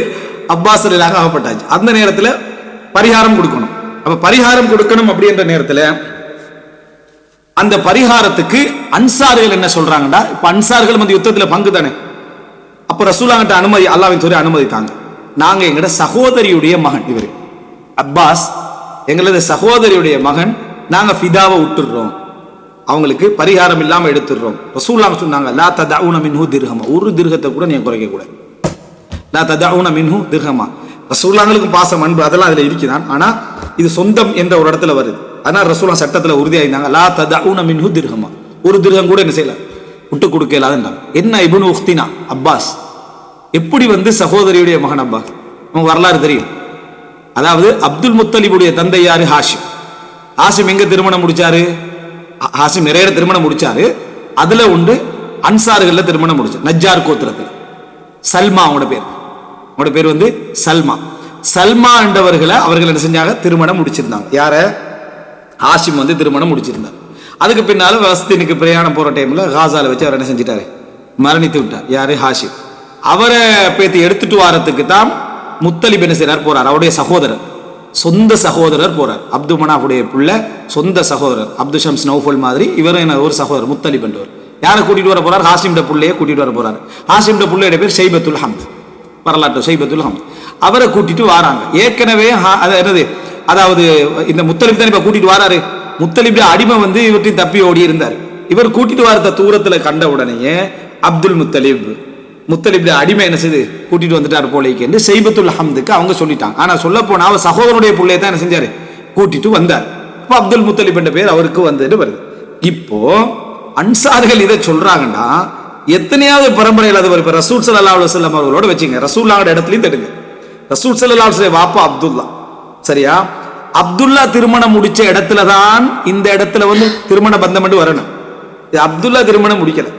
அப்பாஸ் ரலியல்லாஹு ஆகப்பட்டாச்சு. அந்த நேரத்தில் பரிகாரம் கொடுக்கணும். அப்ப பரிகாரம் கொடுக்கணும் அப்படின்ற நேரத்தில் அந்த பரிகாரத்துக்கு அன்சார்கள் என்ன சொல்றாங்கடா, இப்ப அன்சார்கள் வந்து யுத்தத்தில் பங்கு தானே. அப்ப ரசூலுல்லாஹ்ட்ட அனுமதி, அல்லாஹ்வின் தூதர் அனுமதித்தாங்க, நாங்க எங்கட சகோதரியுடைய மகன் இவர் அப்பாஸ், எங்களது சகோதரியுடைய மகன், நாங்க ஃபிதாவை விட்டுடுறோம், அவங்களுக்கு பரிகாரம் இல்லாம எடுத்துடுறோம். ரசூலுல்லாஹ் சொன்னாங்க, லா ததஊன மின்ஹு திர்ஹமா, ஒரு திர்ஹத்தை கூட நீங்க குறைக்க கூடாது. லா ததஊன மின்ஹு திர்ஹமா, ரசூலுல்லாஹ்வுக்கு பாசம் அன்பு அதெல்லாம் அதுல இருக்குதான், ஆனா இது சொந்தம் என்ற ஒரு இடத்துல வருது. அதனால ரசூலுல்லாஹ் சட்டத்துல உறுதியாயிருந்தாங்க, லா ததஊன மின்ஹு திர்ஹமா, ஒரு திர்ஹம் கூட என்ன செய்யல விட்டு கொடுக்க இல்லாதுன்றாங்க. என்ன இப்னு உக்தினா அப்பாஸ், எப்படி வந்து சகோதரியுடைய மகன் அப்பாஸ், அவங்க வரலாறு தெரியும். அதாவது அப்துல் முத்தலிபுடைய தந்தை யாரு, ஹாஷிம். ஹாஷிம் எங்க திருமணம் முடிச்சாரு, ஹாஷிம் நிறைய திருமணம் முடிச்சாரு, அதுல உண்டு அன்சார்கள்ல திருமணம் முடிச்சார், நஜ்ஜார் கோத்திரத்தில். சல்மா அவங்களோட பேர் வந்து சல்மா. சல்மா என்றவர்களை அவர்கள் என்ன செஞ்சாங்க, திருமணம் முடிச்சிருந்தாங்க. யார, ஹாஷிம் வந்து திருமணம் முடிச்சிருந்தார். அதுக்கு பின்னால வஸ்தீனுக்கு பிரயாணம் போற டைம்ல காசால வச்சு அவர் என்ன செஞ்சிட்டாரு, மரணித்து விட்டார். யாரு, ஹாஷிம். அவரை பேத்தி எடுத்துட்டு வாரத்துக்கு தான் முத்தலிப் என்ன செய்றார், போறார். அவருடைய சகோதரர், சொந்த சகோதரர் போறார். அப்து மனாஃபுடைய புள்ள, சொந்த சகோதரர். அப்து ஷம்ஸ் நௌஃபல் மாதிரி இவரும் என்ன ஒரு சகோதரர் முத்தலிப் என்றவர். யாரை கூட்டிட்டு வர போறார், ஹாஷிம் புள்ளையை கூட்டிட்டு வர போறாரு. ஹாஷிம் புள்ளையோட பேர் ஷைபத்துல் ஹம்த், வரலாற்று ஷைபத்துல் ஹம்த். அவரை கூட்டிட்டு வராங்க. ஏற்கனவே என்னது, அதாவது இந்த முத்தலிப் தான் இப்ப கூட்டிட்டு வராரு. முத்தலிப் அடிமை வந்து இவற்றையும் தப்பி ஓடி இருந்தார். இவர் கூட்டிட்டு வரத தூரத்துல கண்ட உடனேயே அப்துல் முத்தலிப் அடிமை என்ன செய்து கூட்டிட்டு வந்துட்டார் போலேக்கு என்று ஷைபத்துல் ஹம்துக்கு அவங்க சொல்லிட்டாங்க. ஆனா சொல்ல போனா அவர் சகோதரனுடைய பிள்ளையை தான் என்ன செஞ்சாரு, கூட்டிட்டு வந்தார். அப்ப அப்துல் முத்தலிப் என்ற பேர் அவருக்கு வந்துட்டு வருது. இப்போ அன்சார்கள் இதை சொல்றாங்கன்னா எத்தனையாவது பரம்பரையில் அது வருது. ரசூல் ஸல்லல்லாஹு அலைஹி வஸல்லம் அவர்களோட வச்சுங்க, ரசூலுல்லாஹ்வோட இடத்துலயும் தடுங்க. ரசூல் ஸல்லல்லாஹு அலைஹி வஸல்லம் வாப்பா அப்துல்லா, சரியா? அப்துல்லா திருமணம் முடிச்ச இடத்துல தான் இந்த இடத்துல வந்து திருமண பந்தம் வரணும். அப்துல்லா திருமணம் முடிக்கல,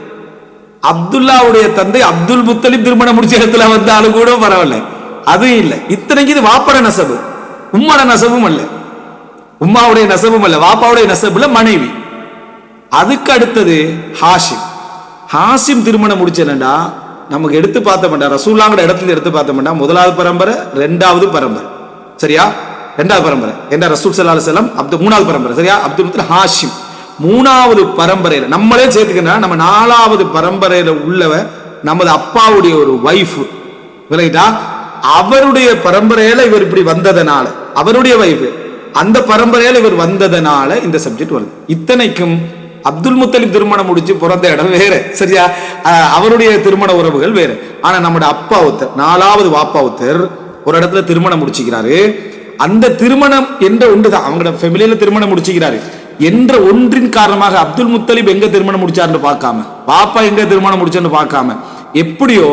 அப்துல்லாவுடைய தந்தை அப்துல் முத்தலிப் திருமணம் முடிச்ச இடத்துல வந்தாலும் கூட பரவாயில்ல, அது இல்லை. இத்தனைக்கு இது வாப்பட நசபு, உம்மாட நசபும் அல்ல, உம்மாவுடைய நசபும் அல்ல, வாப்பாவுடைய நசபுல மனைவி. அதுக்கு அடுத்தது ஹாஷிம். ஹாஷிம் திருமணம் முடிச்சேன்டா நமக்கு எடுத்து பார்த்தோம்டா, ரசூலுல்லாஹ்வோட இடத்துல எடுத்து பார்த்தோம்டா, முதலாவது பரம்பரை, ரெண்டாவது பரம்பரை, சரியா? ரெண்டாவது பரம்பரை என்ன, ரசூல் ஸல்லல்லாஹு அலைஹி வஸல்லம் மூணாவது பரம்பரை, சரியா? அப்துல் முத்தலிப், ஹாஷிம் மூணாவது பரம்பரையில, நம்மளே சேர்த்துக்கினா நம்ம நாலாவது பரம்பரையில உள்ளவ நமது அப்பாவுடைய ஒரு வைஃப், விளங்கிட்டா? அவருடைய பரம்பரையில இவர் இப்படி வந்ததனால, அவருடைய வைஃப் அந்த பரம்பரையில இவர் வந்ததனால இந்த சப்ஜெக்ட் வருது. இத்தனைக்கும் அப்துல் முத்தலிப் திருமணம் முடிச்சு பிறந்த இடம் வேற, சரியா? அவருடைய திருமண உறவுகள் வேற. ஆனா நம்முடைய அப்பா ஒருத்தர், நாலாவது வாப்பா ஒருத்தர் ஒரு இடத்துல திருமணம் முடிச்சுக்கிறாரு. அந்த திருமணம் என்ற ஒன்றுதான், அவங்களோட ஃபேமிலியில திருமணம் முடிச்சுக்கிறாரு என்ற ஒன்றின் காரணமாக அப்துல் முத்தலிப் எங்க திருமணம் முடிச்சாருன்னு பார்க்காம, பாப்பா எங்க திருமணம் முடிச்சாருன்னு பார்க்காம, எப்படியோ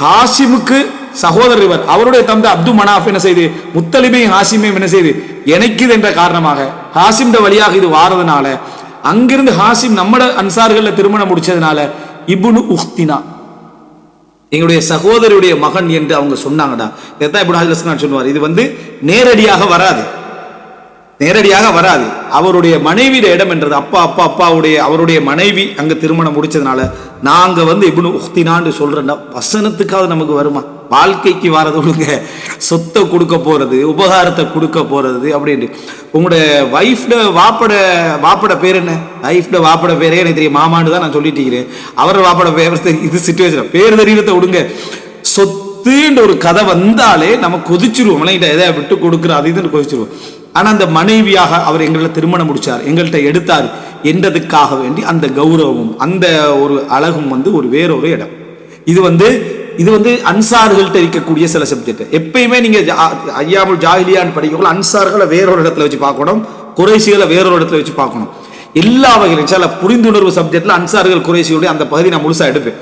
ஹாஷிமுக்கு சகோதரர் இவர், அவருடைய தந்தை அப்து மனாஃப் என்ன செய்து முத்தலிபையும் ஹாஷிமையும் என்ன செய்து இணைக்குது என்ற காரணமாக ஹாஷிம் வழியாக இது வாரதுனால, அங்கிருந்து ஹாஷிம் நம்மட அன்சார்கள்ல திருமணம் முடிச்சதுனால இப்னு உக்தினா எங்களுடைய சகோதரியுடைய மகன் என்று அவங்க சொன்னாங்கடா. இதைத்தான் இப்னு ஹஜர் சொல்லுவார். இது நேரடியாக வராது. அவருடைய மனைவிയുടെ இடம் என்றது அப்பாவுடைய அவருடைய மனைவி அங்க திருமணம் முடிச்சதுனால நாங்க இப்னு உக்தினான்னு சொல்றேன்டா. வசனத்துக்காவது நமக்கு வருமா? வாழ்க்கைக்கு வரது ஒழுங்க சொத்தை கொடுக்க போறது, உபகாரத்தை கொடுக்க போறது அப்படின்னு. உங்களுடைய வைஃப்ட வாப்பட பேர் என்ன? வைஃப்ட வாப்பட பேரே எனக்கு தெரியும், மாமான்னு தான் நான் சொல்லிட்டு இருக்கிறேன். அவர் வாப்பட பேர் இது சிச்சுவேஷன் பேர் தெரியறத விடுங்க. சொத்துன்ற ஒரு கதை வந்தாலே நம்ம கொதிச்சிருவோம். எதை விட்டு கொடுக்குற அது இதுன்னு கொதிச்சிருவோம். ஆனா அந்த மனைவியாக அவர் எங்களை திருமணம் முடிச்சார், எங்கள்கிட்ட எடுத்தார் என்றதுக்காக வேண்டி அந்த கௌரவமும் அந்த ஒரு அழகும் ஒரு வேறொரு இடம். இது அன்சார்கள்ட்ட இருக்கக்கூடிய சில சப்ஜெக்ட். எப்பயுமே நீங்க ஐயாமுல் ஜாஹிலியான்னு படிக்கக்குள்ள அன்சார்களை வேறொரு இடத்துல வச்சு பார்க்கணும், குறைசிகளை வேறொரு இடத்துல வச்சு பார்க்கணும். எல்லா வகையிலும் புரிந்துணர்வு சப்ஜெக்ட்ல அன்சார்கள் குறைசியுடைய அந்த பகுதி நான் முழுசா எடுப்பேன்.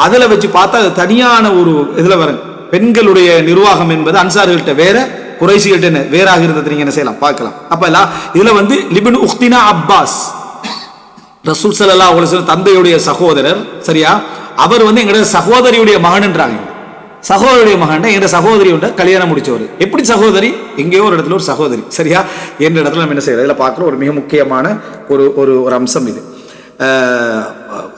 அதுல வச்சு பார்த்தா அது தனியான ஒரு இதுல வரும். பெண்களுடைய நிர்வாகம் என்பது அன்சார்கள்ட்ட வேற, குறைசிகள்ட்ட வேறாக இருந்தது. நீங்க என்ன செய்யலாம் பார்க்கலாம். அப்ப இதுல லிப்னு உக்தினா அப்பாஸ் ரசூல் ஸல்லல்லாஹு அலைஹி வஸல்லம் தந்தையுடைய சகோதரர், சரியா? அவர் எங்களுடைய சகோதரியுடைய மகன்ன்றாங்க. சகோதரியுடைய மகன் எங்க சகோதரியோட கல்யாணம் முடிச்சவர். எப்படி சகோதரி? எங்கேயோ ஒரு இடத்துல ஒரு சகோதரி, சரியா? என்ற இடத்துல நம்ம என்ன செய்யறோம், இதுல பார்க்குற ஒரு மிக முக்கியமான ஒரு அம்சம் இது.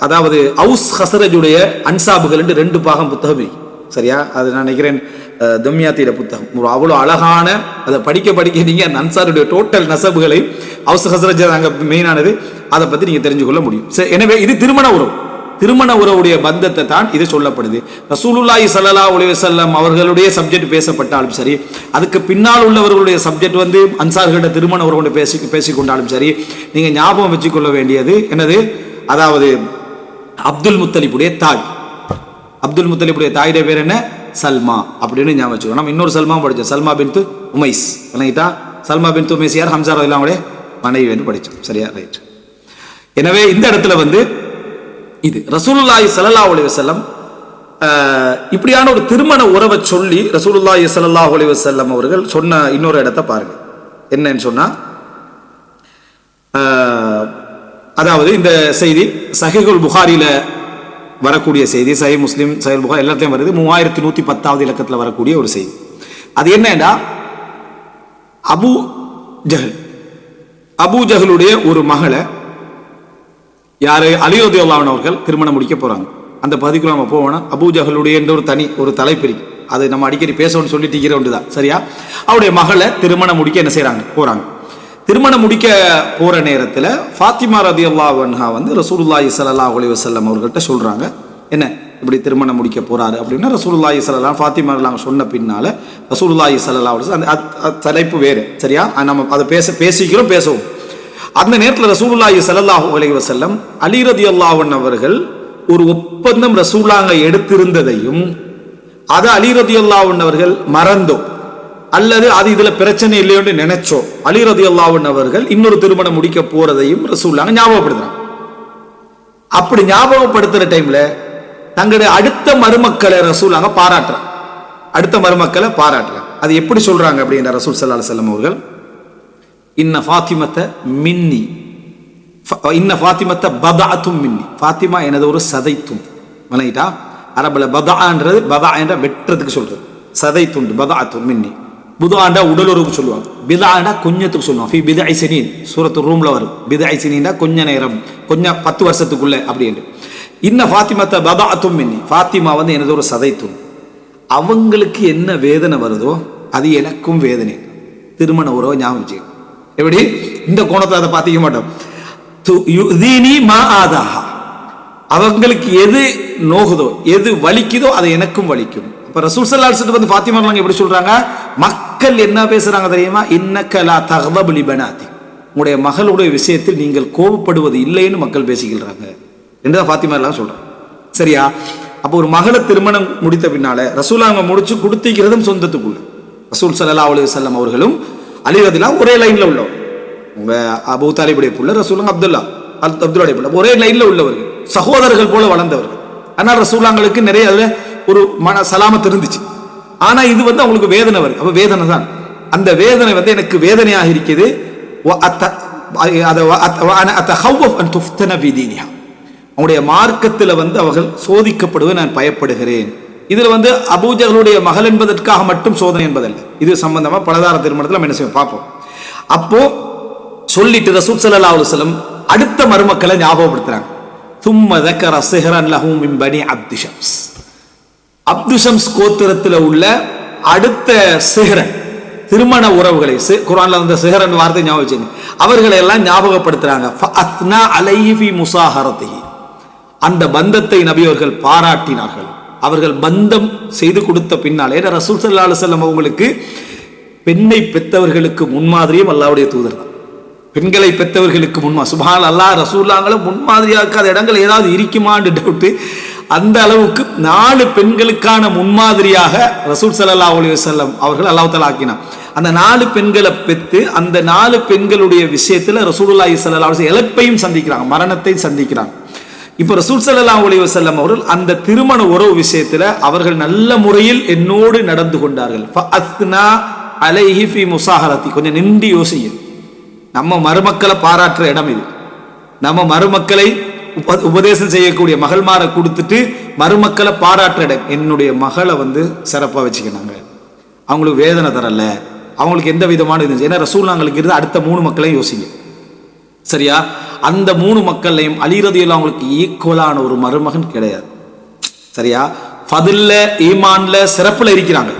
அதாவது அவுஸ் ஹஸரஜுடைய அன்சாபுகள் 2 பாகம் புத்தகம், சரியா? அது நான் நினைக்கிறேன் தும்யாத்திர புத்தகம். அவ்வளோ அழகான, அதை படிக்க நீங்க அந்த அன்சாருடைய டோட்டல் நசபுகளை அவுஸ் ஹஸரஜ் அங்க மெயினானது, அதை பத்தி நீங்க தெரிஞ்சு கொள்ள முடியும். எனவே இது திருமண உறவுடைய பந்தத்தை தான் இது சொல்லப்படுது. ரசூலுல்லாஹி ஸல்லல்லாஹு அலைஹி வஸல்லம் அவர்களுடைய சப்ஜெக்ட் பேசப்பட்டாலும் சரி, அதுக்கு பின்னால் உள்ளவர்களுடைய சப்ஜெக்ட் அன்சார்களிட திருமண உறவு பேசிக்கொண்டாலும் சரி, நீங்க ஞாபகம் வச்சுக்கொள்ள வேண்டியது என்னது? அதாவது அப்துல் முத்தலிபுடைய தாய், அப்துல் முத்தலிபுடைய தாயுடைய பேர் என்ன? சல்மா அப்படின்னு ஞாபகம் வச்சுக்கணும். நம்ம இன்னொரு சல்மா படித்தோம், சல்மா பின்து உமைஸ். சல்மா பின்து உமைஸ் யார்? ஹம்சா ரலியல்லாஹு அன்ஹு மனைவி என்று படித்தோம், சரியா? ரைட். எனவே இந்த இடத்துல இது ரசூலுல்லாஹி ஸல்லல்லாஹு அலைஹி வஸல்லம் இப்படியான ஒரு திருமண உறவை சொல்லி ரசூலுல்லாஹி ஸல்லல்லாஹு அலைஹி வஸல்லம் அவர்கள் சொன்ன இன்னொரு இடத்தை பாருங்க. என்னன்னு சொன்னா, அதாவது இந்த செய்தி சஹீஹுல் புகாரில வரக்கூடிய செய்தி, சஹீஹ் முஸ்லிம், சஹீஹுல் புகாரி எல்லாத்தையும் வருது. 3110வது இலக்கத்தில் வரக்கூடிய ஒரு செய்தி. அது என்னன்னா, அபூ ஜஹலுடைய ஒரு மகளை யாரு? அலி ரலியல்லாஹு அன்ஹு அவர்கள் திருமணம் முடிக்க போறாங்க. அந்த பகுதிக்குள்ள நம்ம போவோம். அபூ ஜஹலுடைய ஒரு தலைப்பு இருக்கு, அது நம்ம அடிக்கடி பேசணும்னு சொல்லிட்டு இருக்கிற ஒன்றுதான், சரியா? அவருடைய மகளை திருமணம் முடிக்க என்ன செய்யறாங்க? போறாங்க. திருமணம் முடிக்க போற நேரத்தில் ஃபாத்திமா ரலியல்லாஹு அன்ஹா ரசூலுல்லாஹி ஸல்லல்லாஹு அலைஹி வஸல்லம் அவர்கள்ட்ட சொல்றாங்க, என்ன இப்படி திருமணம் முடிக்க போறாரு அப்படின்னா ரசூலுல்லாஹி ஸல்லல்லாஹு ஃபாத்திமா சொன்ன பின்னால ரசூலுல்லாஹி ஸல்லல்லாஹு அலைஹி வஸல்லம் அந்த தலைப்பு வேறு, சரியா? நம்ம அதை பேசுவோம். அந்த நேரத்தில் ரசூலுல்லாஹி ஸல்லல்லாஹு அலைஹி வஸல்லம் அலி ரலியல்லாஹு அன்ஹு அவர்கள் ஒரு ஒப்பந்தம் ரசூலாங்க எடுத்திருந்ததையும் அதை அலி ரலியல்லாஹு அன்ஹு அவர்கள் மறந்தோ அல்லது அது இதுல பிரச்சனை இல்லையோன்னு நினைச்சோ அலி ரலியல்லாஹு அன்ஹு அவர்கள் இன்னொரு திருமணம் முடிக்க போறதையும் ரசூலுல்லாஹ் ஞாபகப்படுத்துறாங்க. அப்படி ஞாபகப்படுத்துற டைம்ல தங்களுடைய அடுத்த மருமக்களை ரசூலுல்லாஹ் பாராட்டுறாங்க. அது எப்படி சொல்றாங்க அப்படின்ற ரசூல் ஸல்லல்லாஹு அலைஹி வஸல்லம் அவர்கள், இன்ன ஃபாத்திமத்த மின்னி, இன்ன ஃபாத்திமத்த பதஅத்தும் மின்னி, ஃபாத்திமா எனது ஒரு சதை துண்டு. வணங்கிட்டா? அரபுல பதஅன்றது பதஅ என்ற வெற்றத்துக்கு சொல்றது, சதை துண்டு. பதஅத்தும் மின்னி. புதாண்டா உடலுறவுக்கு சொல்லுவாங்க, பிதாண்டா கொஞ்சத்துக்கு சொல்லுவாங்க. ஃபி பிதஇ சினீன் சூரத்து ரூம்ல வரும். பிதஇ சினீன்டா கொஞ்ச நேரம், கொஞ்சம் 10 வருஷத்துக்குள்ள அப்படின்னு. இன்ன ஃபாத்திமத்த பதஅத்தும் மின்னி, ஃபாத்திமா எனது ஒரு சதை துண்டு. அவங்களுக்கு என்ன வேதனை வருதோ அது எனக்கும் வேதனை. திருமண உறவை ஞாபகம் வச்சுக்க. எப்படி இந்த கோணத்தை அதை பார்த்திக்க மாட்டோம். அவங்களுக்கு எது நோகுதோ எது வலிக்குதோ அது எனக்கும் வலிக்கும். இப்ப ரசூல் ஸல்லல்லாஹு அலைஹி வஸல்லம் ஃபாத்திமா எப்படி சொல்றாங்க? மக்கள் என்ன பேசுறாங்க தெரியுமா? இன்னக லா தக்தபு லி பனாதி, உங்களுடைய மகளுடைய விஷயத்தில் நீங்கள் கோபப்படுவது இல்லைன்னு மக்கள் பேசிக்கிறாங்க என்றுதான் ஃபாத்திமா எல்லாம் சொல்றாங்க, சரியா? அப்போ ஒரு மகளை திருமணம் முடித்த பின்னால ரசூலாங்க முடிச்சு கொடுத்திக்கிறதும் சொந்தத்துக்குள்ள. ரசூல் ஸல்லல்லாஹு அலைஹி வஸல்லம் அவர்களும் அலி ரலியல்லாஹு ஒரே லைன்ல உள்ளவர். உங்க அபூ தாலிபுடைய புள்ள ரசூலுங்க அப்துல்லாவுடைய புள்ள, ஒரே லைன்ல உள்ளவர்கள், சகோதரர்கள் போல வளர்ந்தவர்கள். ஆனால் ரசூலாங்களுக்கு நிறைய ஒரு மன சலாமத்து இருந்துச்சு. ஆனா இது அவங்களுக்கு வேதனை வருது. அப்ப வேதனை தான், அந்த வேதனை எனக்கு வேதனையாக இருக்குது. அவங்களுடைய மார்க்கத்தில் அவர்கள் சோதிக்கப்படுவதை நான் பயப்படுகிறேன். இதுல வந்து அபூஜகளுடைய மகள் என்பதற்காக மட்டும் சோதனை என்பதல்ல. இது சம்பந்தமா பலதார திருமணத்தில் நம்ம என்ன செய்வோம் பார்ப்போம். அப்போ சொல்லிட்டு ரசூல் ஸல்லல்லாஹு அலைஹி வஸல்லம் அடுத்த மருமக்களை ஞாபகப்படுத்துறாங்க. ثم ذكر سهرا له من بني عبد شمس. அப்து ஷம்ஸ் கோத்திரத்தில் உள்ள அடுத்த சிஹரன் திருமண உறவுகளை, குர்ஆன்ல வந்த சிஹரன் வார்த்தை ஞாபகம் வச்சுங்க, அவர்களை எல்லாம் ஞாபகப்படுத்துறாங்க. ஃபஅத்னா அலைஹி ஃபி முஸாஹரத்திஹி. அந்த பந்தத்தை நபி அவர்கள் பாராட்டினார்கள். அவர்கள் பந்தம் செய்து கொடுத்த பின்னாலே ரசூல் ஸல்லல்லாஹு அலைஹி வஸல்லம் அவங்களுக்கு பெண்ணை பெற்றவர்களுக்கு முன்மாதிரியும் அல்லாஹ்வுடைய தூதர் தான். பெண்களை பெற்றவர்களுக்கு சுப்ஹான் அல்லாஹ் ரசூலுல்லாஹ்களை முன்மாதிரியாக்காத இடங்கள் ஏதாவது இருக்குமான்னு டவுட்டு. அந்த அளவுக்கு 4 பெண்களுக்கான முன்மாதிரியாக ரசூல் ஸல்லல்லாஹு அலைஹி வஸல்லம் அவர்கள் அல்லாஹ் தஆலா ஆக்கினார். அந்த 4 பெண்களை பெற்று அந்த 4 பெண்களுடைய விஷயத்துல ரசூலுல்லாஹி ஸல்லல்லாஹு அலைஹி வஸல்லம் இழப்பையும் சந்திக்கிறாங்க, மரணத்தை சந்திக்கிறாங்க. இப்போ ரசூல் ஸல்லல்லாஹு அலைஹி வஸல்லம் அவர்கள் அந்த திருமண உறவு விஷயத்துல அவர்கள் நல்ல முறையில் என்னோடு நடந்து கொண்டார்கள். ஃபஅத்னா அலைஹி ஃபி முஸாஹரத்தி. கொஞ்சம் நின்று யோசிங்க. நம்ம மருமக்களை பாராட்டுற இடம் இது. நம்ம மருமக்களை உபதேசம் செய்யக்கூடிய மகள்மாரை கொடுத்துட்டு மருமக்களை பாராட்டுற இடம். என்னுடைய மகளை வந்து சிறப்பாக வச்சுக்கினாங்க, அவங்களுக்கு வேதனை தரல, அவங்களுக்கு எந்த விதமான இது. ஏன்னா ரசூலுல்லாஹ்களுக்கு இருந்து அடுத்த 3 மக்களையும் யோசிங்க. சரியா? அந்த 3 மக்களையும் அலி ரலியல்லாஹு அவங்களுக்கு ஈக்குவலான ஒரு மருமகன் கிடையாது. சரியா? ஃபதுல்ல, ஈமான்ல, சிறப்புல இருக்கிறாங்க.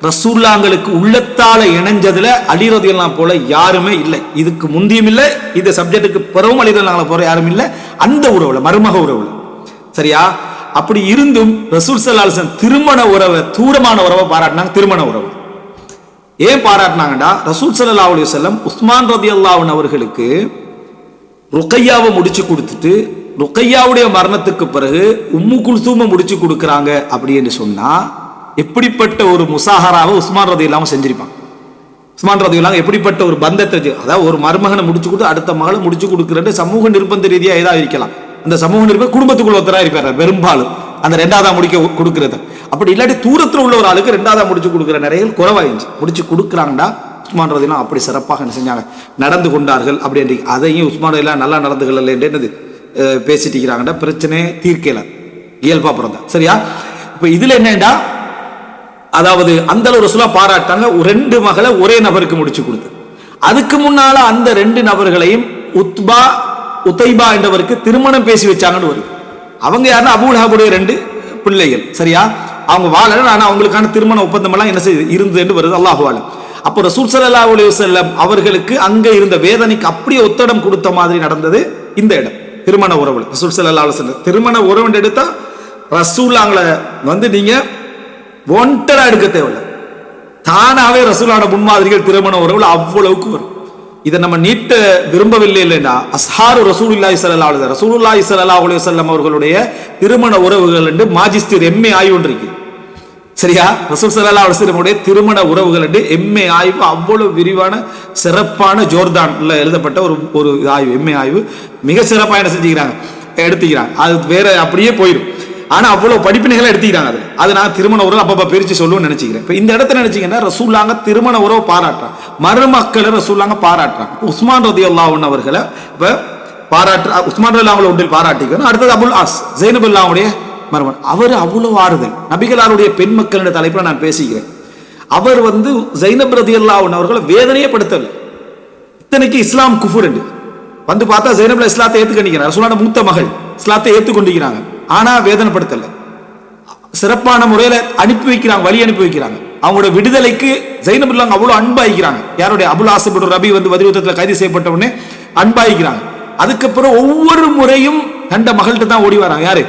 ரசூலுல்லாஹ்களுக்கு உள்ளத்தால இணைஞ்சதுல அலி ரலியல்லாஹு போல யாருமே இல்லை. இதுக்கு முந்தியும் இல்லை, இந்த சப்ஜெக்டுக்கு பிறகும் அலி ரலியல்லாஹு போல யாரும் இல்லை. அந்த உறவுல, மருமக உறவுல. சரியா? அப்படி இருந்தும் ரசூல் ஸல்லல்லாஹு அலைஹி வஸல்லம் திருமண உறவை, தூரமான உறவை பாராட்டினாங்க. திருமண உறவு ஏன் பாராட்டினாங்கடா, ரசூல் ஸல்லல்லாஹு அலைஹி வஸல்லம் உஸ்மான் ரலியல்லாஹு அன்ஹு அவர்களுக்கு ருக்கையாவை முடிச்சு கொடுத்துட்டு ருக்கையாவுடைய மரணத்துக்கு பிறகு உம்மு குல்சூமை முடிச்சு கொடுக்குறாங்க அப்படின்னு சொன்னா எப்படிப்பட்ட ஒரு முசாஹராவை உஸ்மான் ரலியல்லாஹு செஞ்சிருப்பாங்க. உஸ்மான் ரலியல்லாஹு எப்படிப்பட்ட ஒரு பந்தத்தை, அதாவது ஒரு மருமகனை முடிச்சு கொடுத்து அடுத்த மகளை முடிச்சு கொடுக்குறது சமூக நிர்பந்த ரீதியா ஏதாவது இருக்கலாம். அந்த சமூக நிர்பந்தம் குடும்பத்துக்குள்ள ஒருத்தரா இருப்பாரு பெரும்பாலும் அந்த 2ஆவதா முடிக்க கொடுக்கறது. அப்படி இல்லாட்டி தூரத்தில் உள்ள ஒரு ஆளுக்கு 2ஆவதா முடிச்சு கொடுக்குற நிறைய குறைவாயிருச்சு. முடிச்சு கொடுக்குறாங்கடா. உஸ்மான் ரலியல்லாஹு அப்படி சிறப்பாக என்ன செஞ்சாங்க, நடந்து கொண்டார்கள். அப்படி அதையும் உஸ்மான் ரலியல்லாஹு நல்லா நடந்து கொள்ளல என்னது பேசிட்டு இருக்கிறாங்கடா, பிரச்சனையே தீர்க்கல, இயல்பா பிறந்தா. சரியா? இப்ப இதுல என்னடா, அதாவது அந்த அளவு ரசூலுல்லாஹ் பாராட்டாங்க. 2 மகளை ஒரே நபருக்கு முடிச்சு கொடுத்து, அதுக்கு முன்னால அந்த 2 நபர்களையும் உத்பா உதைபா என்றவருக்கு திருமணம் பேசி வச்சாங்கன்னு வருது. அவங்க யாருன்னா அபூ லஹபுடைய 2 பிள்ளைகள். சரியா? அவங்க வாழல, ஆனா அவங்களுக்கான திருமண ஒப்பந்தம் எல்லாம் என்ன செய்யுது இருந்ததுன்னு வருது. அல்லாஹு அலம். அப்போ ரசூல் ஸல்லல்லாஹு அலைஹி வஸல்லம் அவர்களுக்கு அங்க இருந்த வேதனைக்கு அப்படியே ஒத்தடம் கொடுத்த மாதிரி நடந்தது இந்த இடம், திருமண உறவுல. ரசூல் ஸல்லல்லாஹு அலைஹி வஸல்லம் திருமண உறவு எடுத்தா ரசூலுல்லாஹ்களை வந்து நீங்க ஒன்டரா எடுக்க தேவையில்லை, தானாவே ரசூலோட முன்மாதிரிகள் திருமண உறவுல அவ்வளவுக்கு வரும். இதை நம்ம நீட்ட விரும்பவில்லை இல்லைன்னா அஸ்ஹாரு ரசூலுல்லாஹி ஸல்லல்லாஹு அலைஹி வஸல்லம், ரசூலுல்லாஹி ஸல்லல்லாஹு அலைஹி வஸல்லம் அவர்களுடைய திருமண உறவுகள் என்று மாஜிஸ்டர் எம்ஏ ஆய்வு ஒன்று இருக்கு. சரியா? ரசூல் ஸல்லல்லாஹு அலைஹி வஸல்லம் திருமண உறவுகள் என்று எம்ஏ ஆய்வு, அவ்வளவு விரிவான சிறப்பான ஜோர்டான்ல எழுதப்பட்ட ஒரு ஆய்வு, எம்ஏ ஆய்வு. மிக சிறப்பாக என்ன செஞ்சுக்கிறாங்க, எடுத்துக்கிறாங்க. அது வேற அப்படியே போயிடும். ஆனா அவ்வளவு படிப்பினைகளை எடுத்துக்கிறாங்க. அது நான் திருமண உறவு அப்பப்ப பிரிச்சு சொல்லுவேன்னு நினைச்சுக்கிறேன். இப்ப இந்த இடத்துல நினைச்சீங்கன்னா ரசூலுல்லாஹ் திருமண உறவு பாராட்டுறாங்க, மருமக்களை ரசூலுல்லாஹ் பாராட்டுறாங்க. உஸ்மான் ரலியல்லாஹு அன்ஹு அவர்களை இப்ப பாராட்டு, உஸ்மான் ரலியல்லாஹு அன்ஹு ஒன்றில் பாராட்டிக்கணும். அடுத்தது அபுல் ஆஸ் ஜைனபுல்லாஹுடைய மருமகன். அவர் அவ்வளவு ஆறுதல். நபிகளாருடைய பெண் மக்கள் என்ற தலைப்புல நான் பேசிக்கிறேன். அவர் வந்து ஜைனப் ரலியல்லாஹு அன்ஹு அவர்களை வேதனையே படுத்தவில்லை. இத்தனைக்கு இஸ்லாம் குஃபுர் என்று வந்து பார்த்தா ஜைனப்ல இஸ்லாத்தை ஏத்துக்கொண்டிருக்கிறார். ரசூலுல்லாஹ் மூத்த மகள் இஸ்லாத்தை ஏத்துக்கொண்டிருக்கிறாங்க. ஆனா வேதனைப்படுத்தல, சிறப்பான முறையில அனுப்பி வைக்கிறாங்க, வழி அனுப்பி வைக்கிறாங்க. அவங்களோட விடுதலைக்கு ஜைனபுல்லாஹ் அவ்வளவு அன்பாயிக்கிறாங்க. யாருடைய அபுல் ஆஸ் இப்னு ரபி வந்து பதிர் யுத்தத்தில் கைது செய்யப்பட்ட உடனே அன்பாயிக்கிறாங்க. அதுக்கப்புறம் ஒவ்வொரு முறையும் கண்ட மகள்கிட்ட தான் ஓடி வராங்க. யாரு?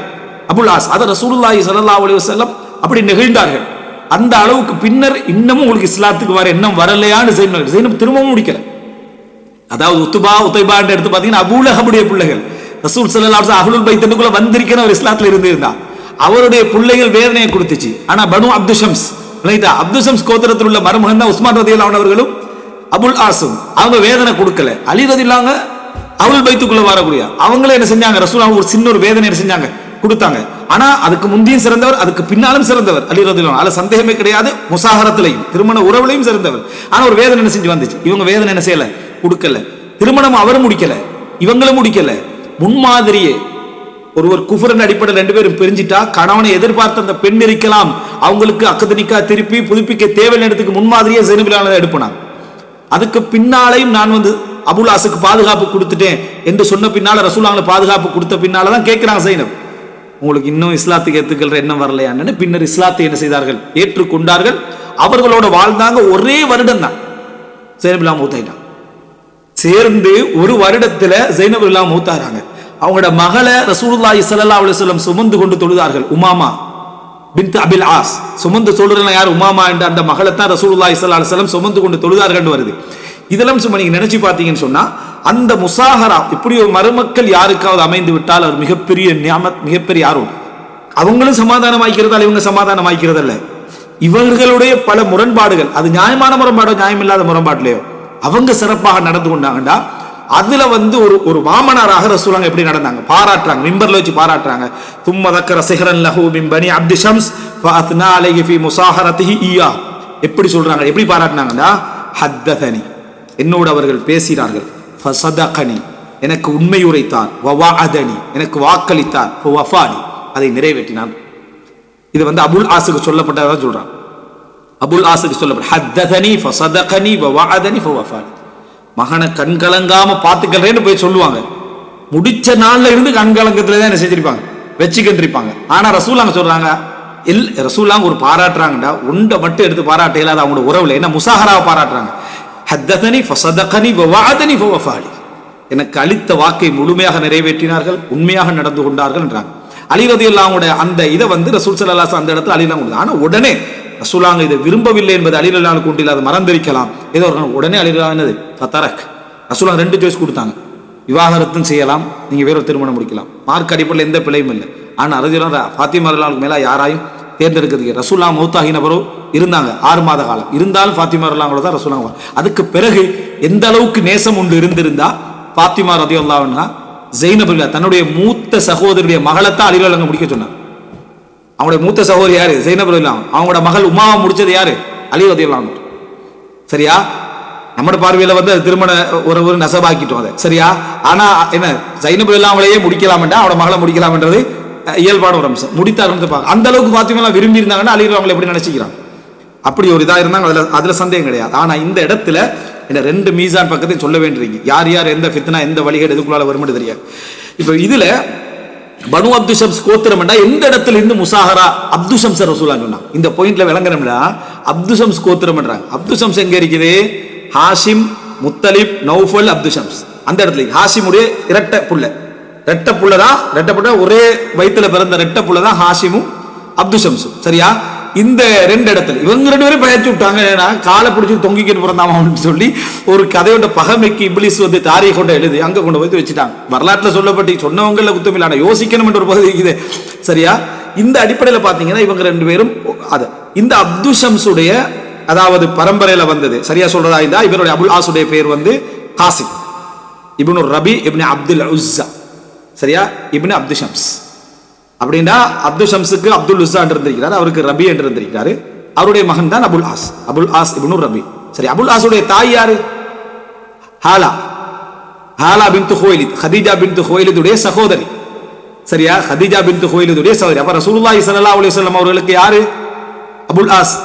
அபுல் ஆஸ். அதை ரசூலுல்லாஹி ஸல்லல்லாஹு அலைஹி வஸல்லம் அப்படி நெகிழ்ந்தார்கள். அந்த அளவுக்கு பின்னர் இன்னமும் உங்களுக்கு இஸ்லாத்துக்கு வர எண்ணம் வரலையான்னு ஜைனப் திரும்பவும் முடிக்கல. அதாவது உத்துபா உதைபா எடுத்து பாத்தீங்கன்னா அபூ லஹபுடைய பிள்ளைகள் ரசூல் ஸல்லல்லாஹு அலைஹி வஸல்லம் அஹ்லுல் பைத்துக்குள்ள வந்திருக்கிற ஒரு இஸ்லாத்துல இருந்தா அவருடைய பிள்ளைகள் வேதனையை கொடுத்துச்சு. ஆனா பனு அப்து ஷம்ஸ், அப்து ஷம்ஸ் கோத்திரத்தில் உள்ள மருமகன் தான் உஸ்மான் ரலியல்லாஹு அன்ஹு அவர்களும் அபுல் ஆஸும். அவங்க வேதனை கொடுக்கல. அலி ரலியல்லாஹு அஹ்லுல் பைத்துக்குள்ள வரக்கூடிய அவங்களே என்ன செஞ்சாங்க, ரசூலுல்லாஹ் ஒரு சின்ன ஒரு வேதனை என்ன செஞ்சாங்க, கொடுத்தாங்க. ஆனா அதுக்கு முந்தியும் சிறந்தவர், அதுக்கு பின்னாலும் சிறந்தவர் அலி ரலியல்லாஹு அன்ஹு. அதுல சந்தேகமே கிடையாது. முசாஹரத்திலையும் திருமண உறவுலையும் சிறந்தவர். ஆனா ஒரு வேதனை என்ன செஞ்சு வந்துச்சு, இவங்க வேதனை என்ன செய்யல, கொடுக்கல. திருமணம் அவரும் முடிக்கல, இவங்களும் முடிக்கல. முன்மாதிரியே ஒருவர் குஃபரின் அடிப்படையில் 2 பேரும் பிரிஞ்சிட்டா கணவனை எதிர்பார்த்த அந்த பெண் இருக்கலாம், அவங்களுக்கு அக்கதனிக்கா திருப்பி புதுப்பிக்க தேவையான இடத்துக்கு முன்மாதிரியே ஜைனபிலான எடுப்பினாங்க. அதுக்கு பின்னாலையும் நான் வந்து அபுல் ஆஸுக்கு பாதுகாப்பு கொடுத்துட்டேன் என்று சொன்ன பின்னால, ரசூலுல்லாஹ் பாதுகாப்பு கொடுத்த பின்னாலதான் கேட்கிறாங்க ஜைனப், உங்களுக்கு இன்னும் இஸ்லாத்துக்கு ஏத்துக்கிற எண்ணம் வரலையான்னு. பின்னர் இஸ்லாத்தை என்ன செய்தார்கள், ஏற்றுக்கொண்டார்கள். அவர்களோட வாழ்ந்தாங்க. ஒரே வருடம் தான் ஜைனபிலா மூத்தாயிட்டாங்க. சேர்ந்து ஒரு வருடத்துல ஜைனபிலா மூத்தாகிறாங்க. அவங்களோட மகளை ரசூலுல்லாஹி ஸல்லல்லாஹு அலைஹி வஸல்லம் சுமந்து கொண்டு தொழுதார்கள். உமாமா பின்த் அபில் ஆஸ் சுமந்து சொல்றதுனா யார், உமாமா என்ற அந்த மகளை தான் ரசூலுல்லாஹி ஸல்லல்லாஹு அலைஹி வஸல்லம் சுமந்து கொண்டு தொழுதார்கள் வருது. இதெல்லாம் சும்மா நீங்க நினைச்சு பார்த்தீங்கன்னு சொன்னா, அந்த முசாஹரா இப்படி ஒரு மருமக்கள் யாருக்காவது அமைந்து விட்டால் அது மிகப்பெரிய நியாமத், மிகப்பெரிய அருள். அவங்களும் சமாதானம் ஆய்க்கிறதால இவங்க சமாதானம் ஆய்க்கிறதல்ல, இவர்களுடைய பல முரண்பாடுகள், அது நியாயமான முரண்பாடோ நியாயம் இல்லாத முரண்பாட்டிலையோ அவங்க சிறப்பாக நடந்து கொண்டாங்கடா. அதுல வந்து ஒரு மாமனாராக ரசூலுல்லாஹ் எப்படி நடந்தாங்க பாராட்டுறாங்க, மிம்பர்ல வச்சு பாராட்டுறாங்க. தும்ம தக்கர சிஹரன் லஹு மின் பனி அப்தி ஷம்ஸ் ஃபஅத்னா அலைஹி ஃபீ முசாஹரத்திஹி இய்யா. எப்படி சொல்றாங்க, எப்படி பாராட்டினாங்கடா, ஹத்ததனி என்னோடு அவர்கள் பேசினார்கள், ஃபஸதகனி எனக்கு உண்மை உரைத்தார், வவஅதனி எனக்கு வாக்களித்தார், ஃபவஃபானி அதை நிறைவேற்றினார். இது வந்து அபுல் ஆஸுக்கு சொல்லப்பட்டதா சொல்றாங்க. அபுல் ஆஸுக்கு சொல்லப்பட்ட ஹத்ததனி ஃபஸதகனி வவஅதனி ஃபவஃபானி, மகனை கண்கலங்காம பார்த்துக்கிறேன்னு போய் சொல்லுவாங்க. முடிச்ச நாள்ல இருந்து கண்கலங்கத்துல தான் என்ன செஞ்சிருப்பாங்க, வச்சுக்கின்றிருப்பாங்க. ஆனா ரசூலுல்லாஹ் சொல்றாங்க, ரசூலுல்லாஹ் ஒரு பாராட்டுறாங்கடா, உண்டை மட்டும் எடுத்து பாராட்ட இல்லாத அவங்களோட உறவுல என்ன முசாஹராவை பாராட்டுறாங்க. ஹத்ததனி ஃபஸதகனி வவஅதனி ஃபவஃபானி எனக்கு அளித்த வாக்கை முழுமையாக நிறைவேற்றினார்கள், உண்மையாக நடந்து கொண்டார்கள் என்றாங்க. அலி ரலியல்லாஹு அன்ஹு அந்த இதை வந்து ரசூல் ஸல்லல்லாஹு அலைஹி வஸல்லம் அந்த இடத்துல அலிலாம் கொடுத்தாங்க. ஆனா உடனே ரசூலுல்லாஹ் இதை விரும்பவில்லை என்பது அலி ரலியல்லாஹு அன்ஹு கொண்டு அதை மறந்திருக்கலாம். ஏதோ உடனே அலி ரலியல்லாஹு அன்ஹு ஃபதரக் ரசூலுல்லாஹ் 2 சாய்ஸ் கொடுத்தாங்க, விவாகரத்தும் செய்யலாம், நீங்க வேற திருமணம் முடிக்கலாம், மார்க் அடிப்படையில் எந்த பிழையும் இல்லை. ஆனா ரலியல்லாஹு ஃபாத்திமா ரலியல்லாஹு அன்ஹா மேல யாராயும் தேர்ந்தெடுக்கிறதுக்கு ரசூலுல்லாஹ் மௌத்தாகின பிறகு இருந்தாங்க 6 மாத காலம், இருந்தாலும் ஃபாத்திமா ரலியல்லாஹு தான் ரசூலுல்லாஹ். அதுக்கு பிறகு எந்த அளவுக்கு நேசம் ஒன்று இருந்திருந்தா, ஃபாத்திமா ரலியல்லாஹு அன்ஹா ஜைனப் தன்னுடைய மூத்த சகோதரியுடைய மகளைத்தான் அலி ரலியல்லாஹு அன்ஹு முடிக்க சொன்னாங்க. அவங்களுடைய மூத்த சகோதரி யாரு, ஜைனப் ரலியல்லாஹு அன்ஹா. அவங்களோட மகள் உமாவை முடிச்சது யாரு, அலி ரலியல்லாஹு அன்ஹு. சரியா, நம்ம பார்வையில வந்து திருமண ஒரு நசபாக்கிட்டோம் அதை, சரியா. ஆனா என்ன, ஜைனப் ரலியல்லாஹு அவங்களையே முடிக்கலாம்டா, அவட மகளை முடிக்கலாம்ன்றது இயல்பான ஒரு அம்சம். முடித்தார்கள் அந்த அளவுக்கு ஃபாத்திமா விரும்பி இருந்தாங்கன்னா அலி அவங்களை எப்படி நினைச்சுக்கிறாங்க, அப்படி ஒரு இதா இருந்தாங்க, அதுல சந்தேகம் கிடையாது. ஆனா இந்த இடத்துல என்ன 2 மீசான் பக்கத்தையும் சொல்ல வேண்டியிருக்கீங்க, யார் யார் எந்த ஃபித்னா எந்த வழிகேடு எதுக்குள்ளால வரும்னு தெரியாது. இப்ப இதுல பனு அப்து ஷம்ஸ் கோத்திரம் எந்த இடத்துல இருந்து முசாஹரா அப்து ஷம்ஸ் ரசூலுல்லாஹ் சொன்னாங்க. இந்த பாயிண்ட்ல விளங்கணும்னா அப்து ஷம்ஸ் கோத்திரம்ன்றாங்க. அப்து ஷம்ஸ் எங்க இருக்குது, ஹாஷிம் முத்தலிப் நௌஃபல் அப்து ஷம்ஸ் அந்த இடத்துல. ஹாஷிமுடைய இரட்டை புள்ளதான் ஒரே வயிற்றுல பிறந்த ரெட்ட புள்ளதான் ஹாஷிமும் அப்து ஷம்ஸும். சரியா, இந்த 2 இடத்துல இவங்க 2 பேரும் பயிற்சி விட்டாங்க. காலை பிடிச்சி தொங்கிக்கிட்டு பிறந்தாமான்னு சொல்லி ஒரு கதையோட பகமைக்கு இப்லீஸ் வந்து தாரியை கொண்டு எழுதி அங்க கொண்டு போய் வச்சுட்டாங்க. வரலாற்றுல சொல்லப்பட்டு சொன்னவங்கள குத்தமில்ல, யோசிக்கணும் என்ற ஒரு பகுதி இருக்குது. சரியா, இந்த அடிப்படையில் பாத்தீங்கன்னா இவங்க 2 பேரும் அது இந்த அப்து ஷம்ஸுடைய அதாவது பரம்பரையில வந்தது. சரியா சொல்றதா இருந்தா இவருடைய அபுல் ஆஸுடைய பேர் வந்து காசிம் இப்னு ரபி இப்னு அப்துல் உஸ்ஸா. சரியா, இப்னு அப்து ஷம்ஸ் அப்படின்னா அப்து ஷம்ஸுக்கு அப்துல் உஸ்ஸா என்று இருந்திருக்கிறார், அவருக்கு ரபி என்று இருந்திருக்கிறாரு. அவருடைய மகன் தான் அபுல் ஆஸ் இப்னு ரபி. சரி, அபுல் ஆஸுடைய தாய் யாரு, ஹாலா பின்த் குவைலித், ஹதீஜா பின்த் குவைலிதுடைய சகோதரி. சரியா, ஹதீஜா பின்த் குவைலிதுடைய சகோதரி. அப்ப ரசூலுல்லாஹி ஸல்லல்லாஹு அலைஹி வஸல்லம் அவர்களுக்கு யாரு, அபுல் ஆஸ்.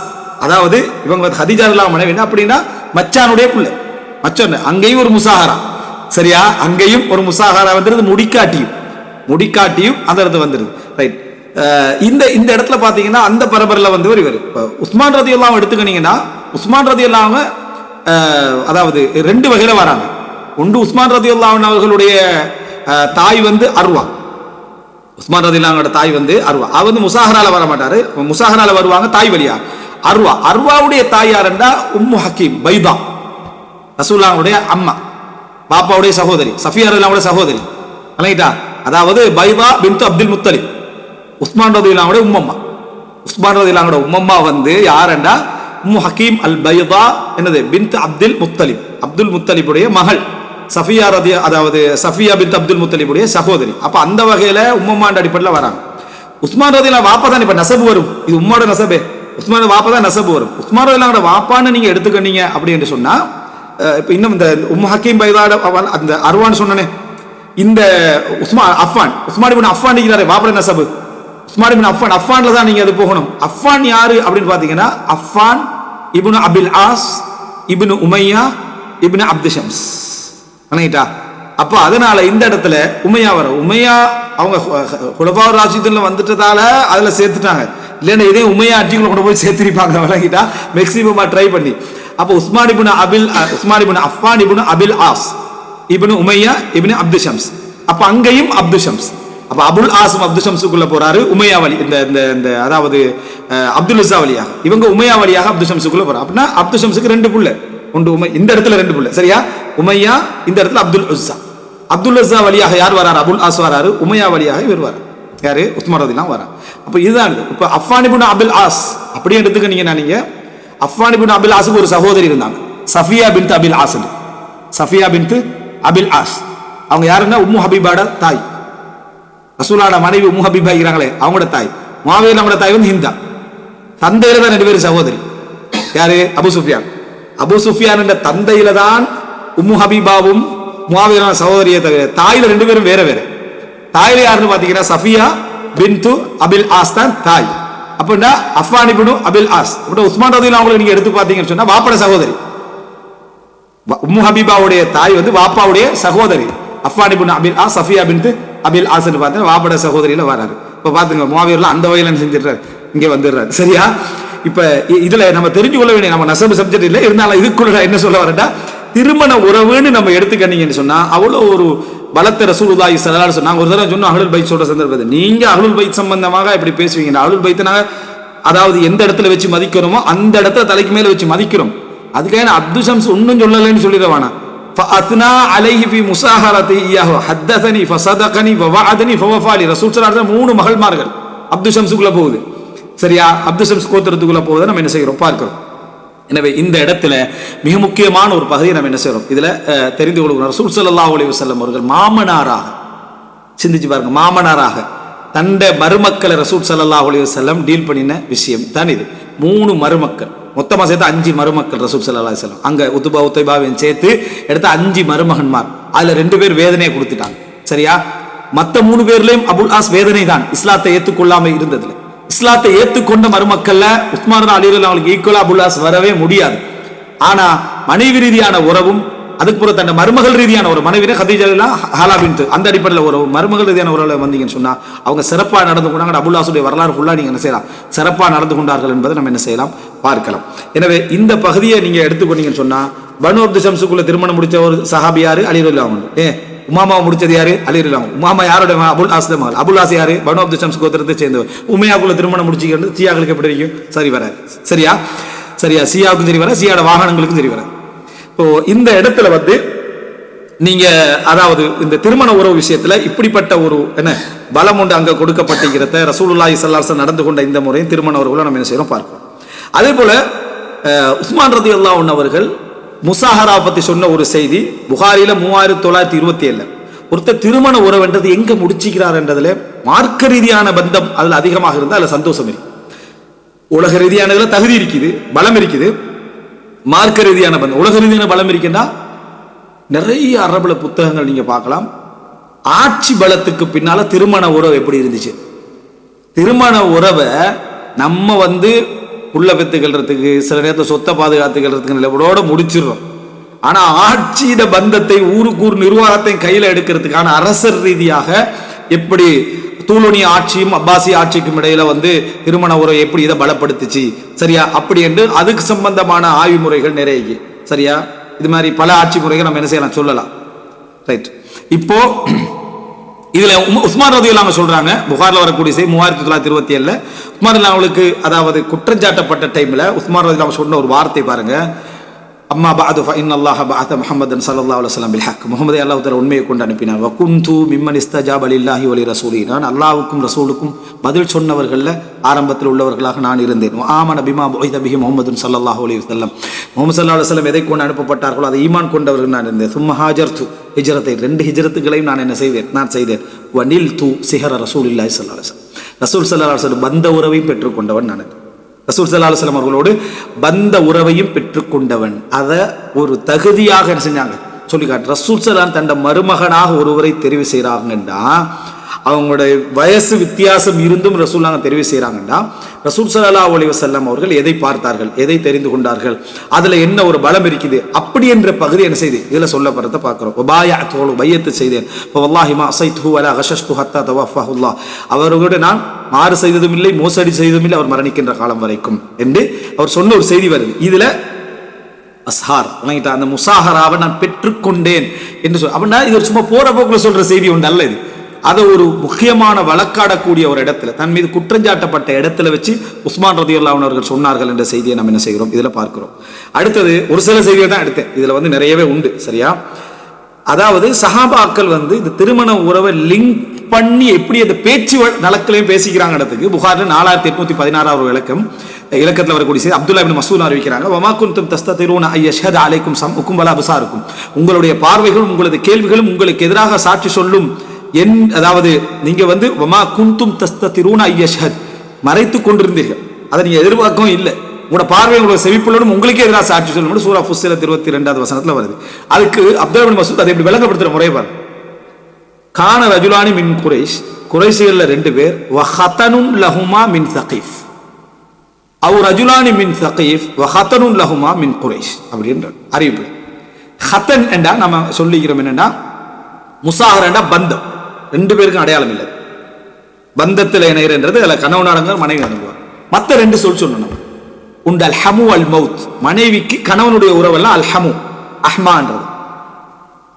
அதாவது இவங்க ஹதீஜா ரலியல்லாஹு அன்ஹா மனைவி அப்படின்னா மச்சானுடைய பிள்ளை, மச்சான். அங்கேயும் ஒரு முசாஹரா. சரியா, அங்கேயும் ஒரு முசாஹரா வந்துருது, முடிக்காட்டியும் அந்த இடத்துல வந்துருது. ரைட், இந்த இடத்துல பாத்தீங்கன்னா அந்த பரம்பரையில வந்து இவர் உஸ்மான் ரலியல்லாஹு எடுத்துக்கிட்டீங்கன்னா, உஸ்மான் ரலியல்லாஹு அதாவது 2 வகையில வராங்க. ஒன்று உஸ்மான் ரலியல்லாஹு அவர்களுடைய தாய் வந்து அர்வா. உஸ்மான் ரலியல்லாஹு தாய் வந்து அர்வா. அவ வந்து முசாஹரால வர மாட்டாரு, முசாஹரால வருவாங்க தாய் வழியா. அர்வாவுடைய தாய் யாருண்டா உம்மு ஹக்கீம் பைதா, ரசூலுல்லாஹுடைய அம்மா, பாப்பாவுடைய சகோதரி, சஃபியா ரலியல்லாஹுடைய சகோதரி. அலைட்டா, அதாவது பைதா பின்த் அப்துல் முத்தலிப், உஸ்மான் ரலியல்லாஹுடைய உம்மம்மா. உஸ்மான் ரலியல்லாஹுடைய உம்மம்மா வந்து யாருண்டா உம்மு ஹக்கீம் அல் பைதா என்னது பின்த் அப்துல் முத்தலிபுடைய மகள் சஃபியா அதாவது சஃபியா பின்த் அப்துல் முத்தலிபுடைய சகோதரி. அப்ப அந்த வகையில உம்மம்மாண்ட அடிப்படையில் வராங்க. உஸ்மான் ரலியல்லாஹு வாப்பா தான் இப்ப நசபு வரும், இது உம்மோட நசபே, உஸ்மான் வாப்பா தான் நசபு வரும். உஸ்மான் ரலியல்லாஹு வாப்பான்னு நீங்க எடுத்துக்கிட்டீங்க அப்படி என்று சொன்னா, இப்ப இன்னும் இந்த உம்மு ஹக்கீம் பைதாட அந்த அர்வான்னு சொன்னனே, இந்த உஸ்மான் இப்னு அஃபான் இருக்கிறாரு வாப்பட நசபு, உஸ்மான் இப்னு அஃபான், அஃபான்ல தான் நீங்க அது போகணும். அஃபான் யாரு அப்படின்னு பாத்தீங்கன்னா அஃபான் இப்னு அபில் ஆஸ் இப்னு உமையா இப்னு அப்து ஷம்ஸ். அப்ப அதனால இந்த இடத்துல உமையா வர, உமையா அவங்க குலஃபா ராஷிதீன்ல வந்துட்டதால அதுல சேர்த்துட்டாங்க, இல்லைன்னா இதே உமையா அஜிக்குள்ள கொண்டு போய் சேர்த்திருப்பாங்க விளங்கிட்டா, மேக்சிமமா ட்ரை பண்ணி. அப்போ உஸ்மான் இப்னு அஃபான் இப்னு அபில் ஆஸ் இப்னு உமையா இப்னு அப்து ஷம்ஸ். அப்ப அங்கேயும் அப்து ஷம்ஸ். அப்ப அபுல் ஆசும் அப்து ஷம்ஸுக்குள்ள போறாரு உமையா வழி, இந்த அதாவது அப்துல் உஸ்ஸா வழியாக, இவங்க உமையா வழியாக அப்து ஷம்ஸுக்குள்ள போறாங்க. அப்படின்னா அப்து ஷம்ஸுக்கு 2 புள்ள, ஒன்று இந்த இடத்துல 2 புள்ள, சரியா? உமையா, இந்த இடத்துல அப்துல் உஸ்ஸா. அப்துல் உஸ்ஸா வழியாக யார் வராரு? அபுல் ஆஸ் வராரு. உமையா வழியாக இவர் வராரு, யாரு? உஸ்மான் ரலியல்லாஹு வராரு. அப்ப இதுதான். இப்ப அஃபான் இப்னு அபில் ஆஸ் அப்படியே எடுத்துக்கிட்டீங்கன்னா நீங்க அஃபான் இப்னு அபில் ஆஸுக்கு ஒரு சகோதரி இருந்தாங்க, சஃபியா பின்த் அபில் ஆஸ். சஃபியா பின்த் அபில் ஆஸ் அவங்க யாருன்னா உம்மு ஹபீபாட தாய், ரசூலான மனைவி உம்மு ஹபீபா இருக்கிறாங்களே அவங்களோட தாய். முஆவியா அவங்களோட தாய் வந்து ஹிந்தா. தந்தையில தான் 2 பேரும் சகோதரி. யாரு? அபு சுஃபியான். அபு சுஃபியான் என்ற தந்தையில தான் உம்மு ஹபீபாவும் முஆவியா சகோதரியை தவிர தாயில 2 பேரும் வேற வேற. தாயில யாருன்னு பாத்தீங்கன்னா சஃபியா பின்து அபில் ஆஸ் தான் தாய். அப்படின்னா அஃபான் இப்னு அபில் ஆஸ். உஸ்மான் ரலியல்லாஹு அன்ஹு நீங்க எடுத்து பாத்தீங்கன்னு சொன்னா வாப்பட சகோதரி. உம்மு ஹபீபாவுடைய தாய் வந்து வாப்பாவுடைய சகோதரி. அஃபான் இப்னு அபில் ஆஸ், சஃபியா பின்த் அபில் ஆஸ் பார்த்தீங்கன்னா வாப்பட சகோதரியில வராரு. இப்ப பாத்துங்க முஆவியா அந்த வகையில செஞ்சிடுறாரு, இங்க வந்துடுறாரு, சரியா? இப்ப இதுல நம்ம தெரிஞ்சு கொள்ள வேண்டிய, நம்ம நசபு சப்ஜெக்ட் இல்லை இருந்தாலும் இதுக்குள்ள என்ன சொல்ல வரட்டா, திருமண உறவுன்னு நம்ம எடுத்துக்கிட்டீங்கன்னு சொன்னா அவ்வளவு ஒரு பலத்த ரசூலுல்லாஹி ஸல்லல்லாஹு அலைஹி வஸல்லம் ஒரு தடவை சொன்ன அஹ்லுல் பைத் சொல்ற சந்தர்ப்பத்தை நீங்க அஹ்லுல் பைத் சம்பந்தமாக இப்படி பேசுவீங்க. அஹ்லுல் பைத் நாங்க அதாவது எந்த இடத்துல வச்சு மதிக்கிறோமோ அந்த இடத்துல தலைக்கு மேல வச்சு மதிக்கிறோம். அதுக்காக அப்து ஷம்ஸ் ஒன்னும் சொல்லலைன்னு சொல்லிடுவானா. فأثنى عليه في مساهرته إياه حدثني فصدقني ووعدني فوفى لي. ரசூல் ஸல்லல்லாஹு அலைஹி வஸல்லம் 3 மகள்மார்கள் அப்து ஷம்ஸுக்குள்ள போகுது, சரியா? அப்து ஷம்ஸ் கோத்திரத்துக்குள்ள போகுது, நம்ம என்ன செய்கிறோம் பார்க்கிறோம். எனவே இந்த இடத்துல மிக முக்கியமான ஒரு பகுதியை நம்ம என்ன செய்கிறோம் இதுல தெரிந்து கொள்கிறோம். ரசூல் ஸல்லல்லாஹு அலைஹி வஸல்லம் அவர்கள் மாமனாராக, சிந்திச்சு பாருங்க, மாமனாராக தண்ட மருமக்களை ரசூல் ஸல்லல்லாஹு அலைஹி வஸல்லம் டீல் பண்ணின விஷயம் தான் இது. 3 மருமக்கள், மொத்தமா சேர்த்து 5 மருமக்கள் ரசூல் ஸல்லல்லாஹு அலைஹி வஸல்லம். அங்க உத்பாவையும் சேர்த்து எடுத்த 5 மருமகன்மார். அதுல 2 பேர் வேதனையை கொடுத்துட்டாங்க, சரியா? மத்த 3 பேர்லயும் அபுல் ஆஸ் வேதனை தான், இஸ்லாத்தை ஏற்றுக்கொள்ளாம இருந்ததுல. இஸ்லாத்தை ஏற்றுக்கொண்ட மருமக்கள்ல உஸ்மான் அலி அவங்களுக்கு ஈக்குவலா அபுல் ஆஸ் வரவே முடியாது. ஆனா மனைவி ரீதியான உறவும், அதுக்கு பிறகு தன் மருமகள் ரீதியான ஒரு மனைவி ஹதீஜா ஹாலா பின்த், அந்த அடிப்படையில் ஒரு மருமகள் ரீதியான உறவுல வந்தீங்கன்னு சொன்னா அவங்க சிறப்பாக நடந்து கொண்டாங்க. அபுல் ஆஸுடைய வரலாறு ஃபுல்லா நீங்க என்ன செய்யலாம், சிறப்பாக நடந்து கொண்டார்கள் என்பதை நம்ம என்ன செய்யலாம் பார்க்கலாம். எனவே இந்த பகுதியை நீங்க எடுத்துக்கொண்டீங்கன்னு சொன்னா பனு அப்து ஷம்ஸுக்குள்ள திருமணம் முடிச்ச ஒரு சஹாபி யாரு? அலி ரலியல்லாஹு அன்ஹு. உமாமாவை முடிச்சது யாரு? அலி ரலியல்லாஹு அன்ஹு. உமாமா யாரோட? அபுல் ஆஸ் மகள். அபுல் ஆஸ் யாரு? பனு அப்து ஷம்ஸ் கோத்திரத்தை சேர்ந்தவர். உமையாக்குள்ள திருமணம் முடிச்சுக்கிறது சியாக்களுக்கு எப்படி இருக்கும்? சரி வராது, சரியா? சியாவுக்கும் சரி வர, சியாட வாகனங்களுக்கும் சரி வராது. இப்போ இந்த இடத்துல வந்து நீங்க அதாவது இந்த திருமண உறவு விஷயத்துல இப்படிப்பட்ட ஒரு என்ன பலம் உண்டு அங்க கொடுக்கப்பட்டிருக்கிறத ரசூலுல்லாஹி ஸல்லல்லாஹு அலைஹி வஸல்லம் நடந்து கொண்ட இந்த முறையும் திருமண உறவுகளை நம்ம என்ன செய்யறோம் பார்க்கிறோம். அதே போல உஸ்மான் ரலியல்லாஹு அன்ஹு அவர்கள் முசாஹரா பத்தி சொன்ன ஒரு செய்தி புகாரில 3927. ஒருத்தர் திருமண உறவுன்றது எங்க முடிச்சுக்கிறார் என்றதுல மார்க்க ரீதியான பந்தம் அதுல அதிகமாக இருந்தால் அதுல சந்தோஷம் இருக்கு. உலக ரீதியானதுல தகுதி இருக்குது, பலம் இருக்குது. மார்க்க ரீதியான பந்தம், உலக ரீதியான பலம் இருக்குன்னா நிறைய அரபுல புத்தகங்கள் நீங்க பார்க்கலாம். ஆட்சி பலத்துக்கு பின்னால திருமண உறவு எப்படி இருந்துச்சு, திருமண உறவை நம்ம வந்து உள்ள பெத்துக்கிறதுக்கு சில நேரத்தில் சொத்தை பாதுகாத்துக்கிறதுக்கு நிலவோட முடிச்சிடுறோம். ஆனா ஆட்சியிட பந்தத்தை ஊருக்கு நிர்வாகத்தை கையில எடுக்கிறதுக்கான அரசர் ரீதியாக எப்படி தூளுனிய ஆட்சியும் அப்பாசி ஆட்சிக்கும் இடையில வந்து திருமண உறவை எப்படி இதை பலப்படுத்துச்சு, சரியா? அப்படி என்று அதுக்கு சம்பந்தமான ஆய்வு முறைகள் நிறைய, சரியா? இது மாதிரி பல ஆட்சி முறைகள் நம்ம என்ன செய்யலாம் சொல்லலாம், ரைட்? இப்போ இதுல உஸ்மான் ரலியல்லாஹு அன்ஹு சொல்றாங்க, புகார்ல வரக்கூடிய செய்தி 3927. உஸ்மான் ரலியல்லாஹு அவங்களுக்கு அதாவது குற்றஞ்சாட்டப்பட்ட டைம்ல உஸ்மான் ரலியல்லாஹு அன்ஹு சொன்ன ஒரு வார்த்தை பாருங்க. அம்மா பஅது ஃபஇன்னல்லாஹ பஅத முஹம்மதன் ஸல்லல்லாஹு அலைஹி வஸல்லம் பில் ஹக். முஹம்மதை அல்லாஹ் தஆலா உண்மையை கொண்டு அனுப்பினார். வ குன்து மிம்மன் இஸ்தஜாப லில்லாஹி வ லிரசூலி. நான் அல்லாஹ்வுக்கும் ரசூலுக்கும் பதில் சொன்னவர்கள்ல ஆரம்பத்தில் உள்ளவர்களாக நான் இருந்தேன். ஆமன பிமா புஇத பிஹி முஹம்மதுன் ஸல்லல்லாஹு அலைஹி வஸல்லம். முஹம்மது ஸல்லல்லாஹு அலைஹி வஸல்லம் எதை கொண்டு அனுப்பப்பட்டார்களோ அதை ஈமான் கொண்டவர்கள் நான் இருந்தேன். சும்ம ஹாஜர்து ஹிஜ்ரத்தை, 2 ஹிஜ்ரத்துகளையும் நான் என்ன செய்தேன், நான் செய்தேன். வ நில்து சிஹர ரசூலில்லாஹி ஸல்லல்லாஹு அலைஹி வஸல்லம். ரசூல் ஸல்லல்லாஹு அலைஹி வஸல்லம் பந்த உறவையும் பெற்றுக்கொண்டவன் நான். ரசூல் ஸல்லல்லாஹு அலைஹி வஸல்லம் அவர்களோடு பந்த உறவையும் பெற்றுக்கொண்டவன். அதை ஒரு தகுதியாக செஞ்சாங்க. சொல்லி காட்டு. ரசூல் ஸல்லல்லாஹு தண்ட மருமகனாக ஒருவரை தெரிவு செய்கிறாங்கன்னா, அவங்களுடைய வயசு வித்தியாசம் இருந்தும் ரசூலுல்லாஹ் தெரிவு செய்கிறாங்கன்னா, ரசூல் ஸல்லல்லாஹு அலைஹி வஸல்லம் அவர்கள் எதை பார்த்தார்கள், எதை தெரிந்து கொண்டார்கள், அதில் என்ன ஒரு பலம் இருக்குது, அப்படி என்ற பகுதி என்ன செய்து இதில் சொல்லப்படுறத பார்க்குறோம். வபாயஅத்து பையத்து செய்தேன், வல்லாஹி மா அஸைதுஹு வலா கஷஷ்து ஹத்தா தவஃபஹுல்லாஹ், அவர்களோடு நான் மாறு செய்ததும் இல்லை, மோசடி செய்ததும் இல்லை, அவர் மரணிக்கின்ற காலம் வரைக்கும் என்று அவர் சொன்ன ஒரு செய்தி வருது. இதில் அஸ்ஹார் அந்த முசாஹராவை நான் பெற்றுக்கொண்டேன் என்று சொல். அப்படின்னா இது ஒரு சும்மா போற போக்குல சொல்ற செய்தி ஒன்று அல்ல. இது அதை ஒரு முக்கியமான வழக்காடக்கூடிய ஒரு இடத்துல, தன் மீது குற்றஞ்சாட்டப்பட்ட இடத்துல வச்சு உஸ்மான் ரலியல்லாஹு அன்ஹு அவர்கள் சொன்னார்கள் என்ற செய்தியை நம்ம என்ன செய்கிறோம், இதில் பார்க்கிறோம். அடுத்தது ஒரு சில செய்தியை தான் எடுத்தேன், இதில் வந்து நிறையவே உண்டு. சரியா, அதாவது சஹாபாக்கள் வந்து இந்த திருமண உறவை லிங்க் பண்ணி எப்படி அந்த பேச்சு நலக்களையும் பேசிக்கிறாங்க இடத்துக்கு புகாரில் 4816 இலக்கத்தில் வரக்கூடிய செய்தி அப்துல்லா இப்னு மஸ்ஊத் அறிவிக்கிறாங்க. வமா குன்தும் தஸ்ததிரூன அய்யஷ்ஹத அலைக்கும் சம்உக்கும் வலா அப்சாருக்கும், உங்களுடைய பார்வைகளும் உங்களது கேள்விகளும் உங்களுக்கு எதிராக சாட்சி சொல்லும். அதாவது நீங்க வந்து வமா குன்தும் தஸ்ததிரூன அய்யஷ்ஹத், மறைத்து கொண்டிருந்தீர்கள், அதை நீங்க எதிர்பார்க்கவும் இல்லை, உங்களோட பார்வை உங்களோட செவிப்புள்ளனும் உங்களுக்கே எதிராக சாட்சி சொல்லும். சூரா ஃபுஸ்ஸிலத் 22வது வசனத்தில் வருது. அதுக்கு அப்துல்லா இப்னு மஸ்ஊத் அதை எப்படி விளங்கப்படுத்துற முறை பாரு. கான ரஜுலானி மின் குரைஷ், குரைஷிகள்ல 2 பேர், வஹதனுன் லஹுமா மின் ஸகீஃப், அவ் ரஜுலானி மின் ஸகீஃப் வஹதனுன் லஹுமா மின் குரைஷ் அப்படின்ற அறிவிப்பு. ஹத்தன் என்றா நம்ம சொல்லிக்கிறோம் என்னன்னா, முசாஹர் என்றா பந்தம், 2 பேருக்கும் அடையாளம் இல்லை, பந்தத்தில் இணையன்றது அதில் கணவன் அடங்குவார் மனைவி அடங்குவார். மற்ற 2 சொல்லணும் உண்டு. அல் ஹமு அல் மவுத், மனைவிக்கு கணவனுடைய உறவெல்லாம் அல் ஹமு அஹ்மான்றது,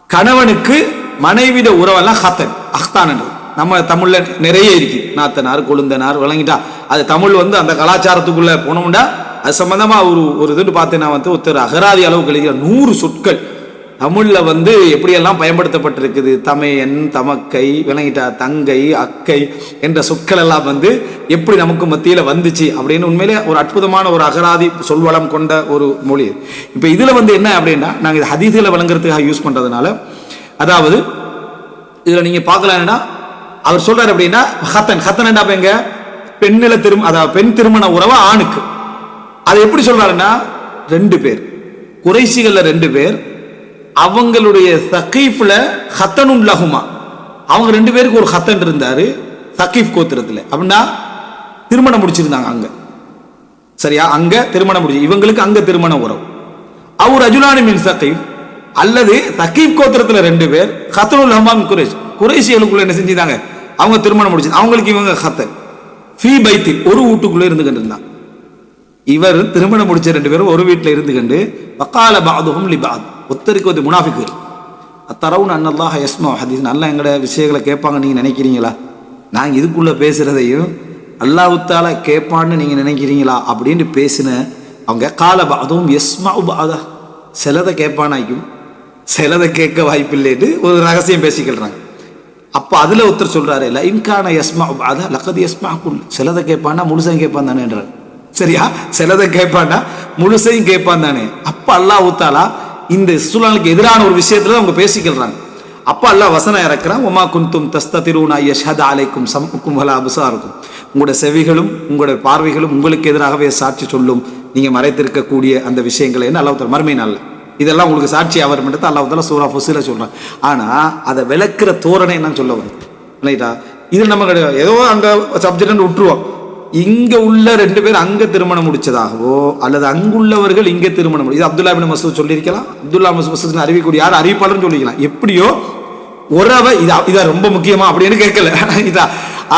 கணவனுக்கு மனைவிட உறவெல்லாம் ஹத்தன் அஹ்தான் என்றது. நம்ம தமிழ்ல நிறைய இருக்கு, நாத்தனார் கொழுந்தனார் விளங்கிட்டா. அது தமிழ் வந்து அந்த கலாச்சாரத்துக்குள்ள போனோம்னா அது சம்பந்தமா ஒரு இதுன்னு பார்த்தேன்னா வந்து ஒருத்தர் அகராதி அளவுக்கு எழுதிய 100 சொற்கள் தமிழ்ல வந்து எப்படியெல்லாம் பயன்படுத்தப்பட்டிருக்குது. தமையன், தமக்கை, விளங்கிட்டா, தங்கை, அக்கை என்ற சொற்கள் எல்லாம் வந்து எப்படி நமக்கு மத்தியில வந்துச்சு அப்படின்னு உண்மையிலே ஒரு அற்புதமான ஒரு அகராதி சொல்வளம் கொண்ட ஒரு மொழி. இப்ப இதுல வந்து என்ன அப்படின்னா, நாங்கள் இது ஹதீஸ்ல வழங்குறதுக்காக யூஸ் பண்றதுனால, அதாவது இதுல நீங்க பார்க்கலாம்னா அவர் சொல்றாரு அப்படின்னா, ஹத்தன் என்ன எங்க பெண்ணில அதாவது பெண் திருமண உறவு ஆணுக்கு. அதை எப்படி சொல்றாருன்னா, 2 பேர் குறைசிகள்ல 2 பேர், அவங்களுடைய சகீஃப்ல ஹத்தனுன் லஹுமா, அவங்க 2 பேருக்கு ஒரு ஹத்தன் இருந்தாரு சகீஃப் கோத்திரத்துல. அப்படின்னா திருமணம் முடிச்சிருந்தாங்க அங்க. சரியா, அங்க திருமணம் முடிச்சு, இவங்களுக்கு அங்க திருமண உறவு. அவர் ரஜுலானி மின் சகீஃப், அல்லது சகீஃப் கோத்திரத்துல 2 பேர், ஹத்தனுல் லஹுமா மின் குறைஷ், குறைஷிகளுக்குள்ள என்ன செஞ்சுட்டாங்க, அவங்க திருமணம் முடிச்சு, அவங்களுக்கு இவங்க ஹத்தன். ஃபீ பைத்தில், ஒரு வீட்டுக்குள்ள இருந்து கண்டு இருந்தாங்க. இவர் திருமணம் முடிச்ச 2 பேரும் ஒரு வீட்டில் இருந்து கண்டு, வகால பஅதுஹும் லிபஅத், ஒருத்தருக்கு ஒரு முனாஃபிக்குகள், அத்தரவுன் அன்னல்லாஹ யஸ்மா ஹதீஸ், அல்லாஹ் எங்கட விஷயங்களை கேட்பாங்க நீங்க நினைக்கிறீங்களா, நாங்க இதுக்குள்ள பேசுறதையும் அல்லாஹ் தஆலா கேட்பான்னு நீங்க நினைக்கிறீங்களா அப்படின்னு பேசின அவங்க, கால பஅதுஹும் யஸ்மஉ பஅதா, சிலதை கேட்பானாய்க்கும் சிலதை கேட்க வாய்ப்பில்லைன்னு ஒரு ரகசியம் பேசிக்கிறாங்க. அப்ப அதுல ஒருத்தர் சொல்றாரு, இல்ல இன்கான யஸ்மஉ பஅதா லகத் யஸ்மஉ குல், சிலதை கேட்பானா முழுசையும் கேட்பான் தானே என்றார். சரியா, சிலதை கேட்பான்னா முழுசையும் கேட்பான் தானே. அப்ப அல்லாஹ் தஆலா இந்த சூழலுக்கு எதிரான ஒரு விஷயத்துல அவங்க பேசிக்கிறாங்க. அப்ப அல்லாஹ் வசனம் இறக்குறான், வமா குன்தும் தஸ்ததிரூன யஷ்ஹத அலைக்கும் சம்உக்கும் வலா அப்சாருக்கும், உங்களுடைய செவிகளும் உங்களுடைய பார்வைகளும் உங்களுக்கு எதிராகவே சாட்சி சொல்லும், நீங்க மறைத்திருக்கக்கூடிய அந்த விஷயங்களை என்ன அல்லாஹ் தஆலா மறுமை நாள்ல இதெல்லாம் உங்களுக்கு சாட்சி அவர் மட்டும் அல்லாஹ் தஆலா சூரா ஃபுஸ்ஸில சொல்றான். ஆனா அதை விளக்குற தோரணை என்ன சொல்ல வருது இல்லையா, இது நம்ம கிடையாது, ஏதோ அங்க சப்ஜெக்ட் விட்டுருவோம். இங்க உள்ள 2 பேர் அங்க திருமணம் முடிச்சதாகவோ அல்லது அங்குள்ளவர்கள் இங்க திருமணம் முடிச்சு, அப்துல்லா இப்னு மஸ்ஊத் சொல்லியிருக்கலாம், அப்துல்லா மஸ்ஊத் அறிவிக்கூடிய யார் அறிவிப்பாளர்னு சொல்லிக்கலாம். எப்படியோ உறவை இதா ரொம்ப முக்கியமா அப்படின்னு கேட்கல இதா.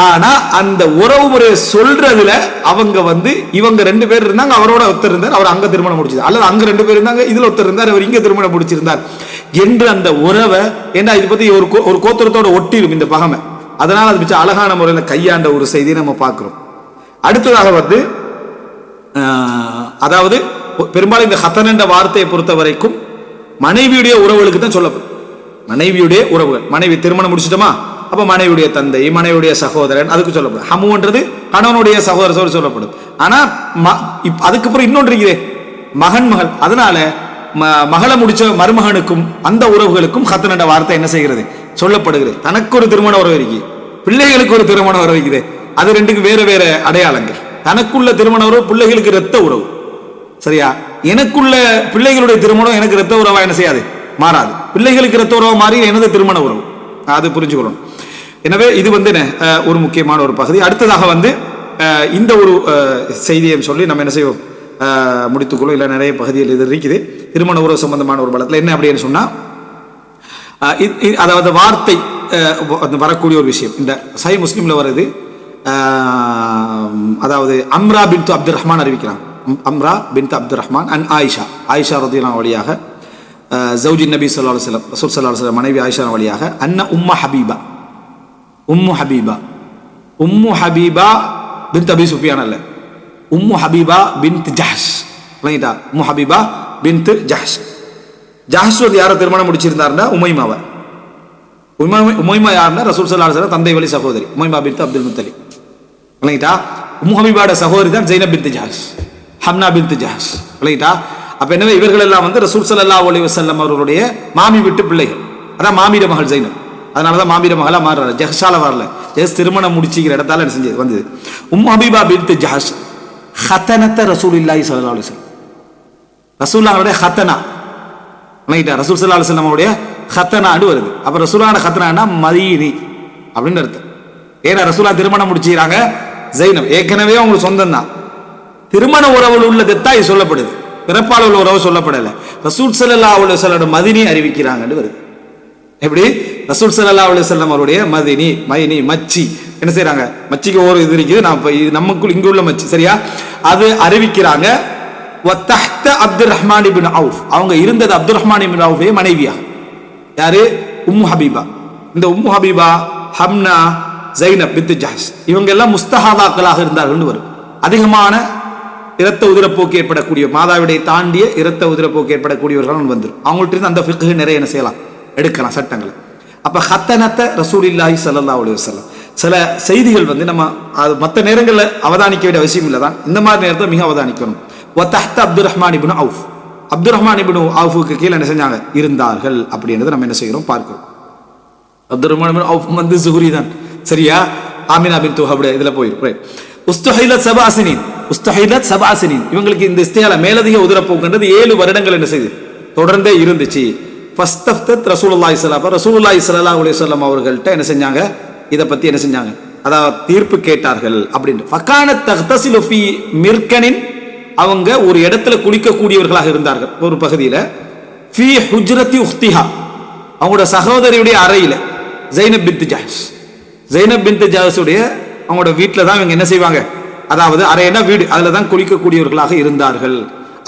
ஆனா அந்த உறவு முறையை சொல்றதுல அவங்க வந்து இவங்க 2 பேர் இருந்தாங்க, அவரோட ஒருத்தர் இருந்தார், அவர் அங்க திருமணம் முடிச்சது, அல்லது அங்க 2 பேர் இருந்தாங்க, இதுல ஒருத்தர் இருந்தார், அவர் இங்க திருமணம் முடிச்சிருந்தார் என்று அந்த உறவை என்ன இது பத்தி ஒரு கோத்திரத்தோட ஒட்டிடும் இந்த பகமை. அதனால அது மிச்சம் அழகான முறையில கையாண்ட ஒரு செய்தியை நம்ம பார்க்கிறோம். அடுத்ததாக வந்து அதாவது பெரும்பாலும் இந்த ஹத்தன் என்ற வார்த்தையை பொறுத்த வரைக்கும் மனைவியுடைய உறவுகளுக்கு தான் சொல்லப்படும். மனைவியுடைய உறவுகள், மனைவி திருமணம் முடிச்சிட்டோமா, அப்ப மனைவியுடைய தந்தை, மனைவியுடைய சகோதரன், அதுக்கு சொல்லப்படும். ஹமுன்றது கணவனுடைய சகோதரர் சொல்லப்படும். ஆனா அதுக்கப்புறம் இன்னொன்று இருக்கிறே, மகன் மகள், அதனால மகளை முடிச்ச மருமகனுக்கும் அந்த உறவுகளுக்கும் ஹத்தன் என்ற வார்த்தை என்ன செய்கிறது சொல்லப்படுகிறது. தனக்கு ஒரு திருமண உறவு இருக்கு, பிள்ளைகளுக்கு ஒரு திருமண உறவு இருக்குது, அது 2க்கும் வேற வேற அடையாளங்கள். தனக்குள்ள திருமண உறவு பிள்ளைகளுக்கு இரத்த உறவு. சரியா, எனக்குள்ள பிள்ளைகளுடைய திருமணம் எனக்கு இரத்த உறவா என்ன செய்யாது மாறாது. பிள்ளைகளுக்கு இரத்த உறவு மாறி எனது திருமண உறவு, அது புரிஞ்சுக்கணும். எனவே இது ஒரு முக்கியமான ஒரு பகுதி. அடுத்ததாக இந்த ஒரு செய்தியை சொல்லி நம்ம என்ன செய்வோம், முடித்துக்கொள்ளும். இல்லை நிறைய பகுதியில் இது இருக்குது திருமண உறவு சம்பந்தமான ஒரு பலத்தில் என்ன அப்படின்னு சொன்னா, அதாவது வார்த்தை வரக்கூடிய ஒரு விஷயம் இந்த சஹீஹ் முஸ்லிம்ல வருது. அதாவது அம்ரா பின்த் அப்துல் ரஹ்மான் அறிவிக்கிறாங்க. அம்ரா பின்த் அப்துல் ரஹ்மான் அன் ஆயிஷா ரலியல்லாஹு வழியாக ஜௌஜி நபி ஸல்லல்லாஹு அலைஹி வஸல்லம் ரசூல் ஸல்லல்லாஹு அலைஹி வஸல்லம் மனைவி ஆயிஷா வழியாக அன்ன உம்மு ஹபீபா பின்த் அபி சுஃபியான் அல்ல, உம்மு ஹபீபா பின்த் ஜஹஷ். உம்மு ஹபீபா பின்த் ஜஹஷ். ஜஹஷ் யாரை திருமணம் முடிச்சிருந்தாருன்னா உமைமாவை. உமைமா யாருன்னா ரசூல் ஸல்லல்லாஹு அலைஹி வஸல்லம் தந்தை வழி சகோதரி உமைமா பின்த் அப்துல் முத்தலிப். விளங்கிட்டா? உம்மு ஹபீபாவோட சகோதரி தான் ஜைனப் பின்த் ஜஹஷ், ஹம்னா பின்த் ஜஹஷ். விளங்கிட்டா? அப்ப எனவே இவர்கள் எல்லாம் ரசூல் ஸல்லல்லாஹு அலைஹி வஸல்லம் அவர்களுடைய மாமி விட்டு பிள்ளைகள். அதான் மாமியிட மகள் ஜைனப். அதனாலதான் மாமியிட மகளா மாறுறாரு, ஜஹஷால வரல. ஜஹஷ் திருமணம் முடிச்சுக்கிற இடத்தால என்ன செஞ்சது வந்தது. உம்மு ஹபீபா பின்த் ஜஹஷ் ஹதனத ரசூலுல்லாஹி ஸல்லல்லாஹு அலைஹி வஸல்லம், ரசூலுல்லாஹ்வுடைய ஹதனா. விளங்கிட்டா? ரசூல் ஸல்லல்லாஹு அலைஹி வஸல்லம் உடைய ஹத்தனான்னு வருது. அப்ப ரசூலுல்லாஹ் ஹத்தனானா மதீனி அப்படின்னு அர்த்தம். ஏன்னா ரசூலா திருமணம் முடிச்சுக்கிறாங்க ஜைனப், ஏற்கனவே அவங்களுக்கு சொந்தம் தான். திருமண உறவில் உள்ளதைத்தான் இது சொல்லப்படுது, பிறப்பால் உள்ள உறவு சொல்லப்படலை. ரசூல் ஸல்லல்லாஹு அலைஹி வஸல்லம் மதீனி அறிவிக்கிறாங்கன்னு வருது. எப்படி? ரசூல் ஸல்லல்லாஹு அலைஹி வஸல்லம் அவருடைய மதீனி மச்சி என்ன செய்யறாங்க, மச்சிக்கு ஒரு இது இருக்குது, நான் நமக்குள் இங்க உள்ள மச்சி சரியா, அது அறிவிக்கிறாங்க. அப்துல் ரஹ்மான் இப்னு அவுஃப், அவங்க இருந்தது அப்துல் ரஹ்மான் இப்னு அவுஃபே மனைவியா. யாரு? உம்மு ஹபீபா. இந்த உம்மு ஹபீபா, ஹம்னா, ஜைனப் பின்த் ஜஹஷ் இவங்க எல்லாம் முஸ்தஹாபாக்களாக இருந்தார்கள் வரும். அதிகமான இரத்த உதிரப்போக்கு ஏற்படக்கூடிய, மாதாவிடை தாண்டிய இரத்த உதிரப்போக்கு ஏற்படக்கூடியவர்கள் வந்துடும். அவங்கள்ட்ட இருந்து அந்த ஃபிக்ஹ் நிறைய என்ன செய்யலாம், எடுக்கலாம் சட்டங்களை. அப்ப ஹத்தனத்த ரசூலுல்லாஹி ஸல்லல்லாஹு அலைஹி வஸல்லம் சில செய்திகள் நம்ம அது மற்ற நேரங்களில் அவதானிக்க வேண்டிய அவசியம் இல்லை தான், இந்த மாதிரி நேரத்தில் மிக அவதானிக்கணும். அப்துல் ரஹ்மான் இப்னு அவுஃப், அப்துல் ரஹ்மான் இப்னு அவுஃபுக்கு கீழே என்ன செஞ்சாங்க, இருந்தார்கள் அப்படின்றது நம்ம என்ன செய்கிறோம் பார்க்கிறோம். அப்துல் ரஹ்மான் இப்னு அவுஃப் சுஹரி தான் சரியா, ஆமினா பின்த் வஹப் இதுல போயிருக்கு. உஸ்துஹைலத் சபா சினீன், இவங்களுக்கு இந்த இஸ்திஹாலா மேலதிக உதிரப்போக்குன்றது 7 வருடங்கள் என்ன செய்து தொடர்ந்தே இருந்துச்சு. ஃபஸ்தஃப்தத் ரசூலுல்லாஹி ஸல்லல்லாஹு அலைஹி வஸல்லம் அவர்கள்ட்ட என்ன செஞ்சாங்க, இதை பத்தி என்ன செஞ்சாங்க, அதாவது தீர்ப்பு கேட்டார்கள் அப்படின்னு. ஃபகானத் தக்தஸிலு ஃபீ மிர்கனின், அவங்க ஒரு இடத்துல குளிக்கக்கூடியவர்களாக இருந்தார்கள் ஒரு பகுதியில. ஃபீ ஹுஜ்ரத்தி உக்திஹா, அவங்களோட சகோதரியுடைய அறையில. ஜைனப் பின்த் ஜஹஷுடைய அவங்களோட வீட்டில் தான் இவங்க என்ன செய்வாங்க, அதாவது அறையினா வீடு, அதுல தான் குளிக்கக்கூடியவர்களாக இருந்தார்கள்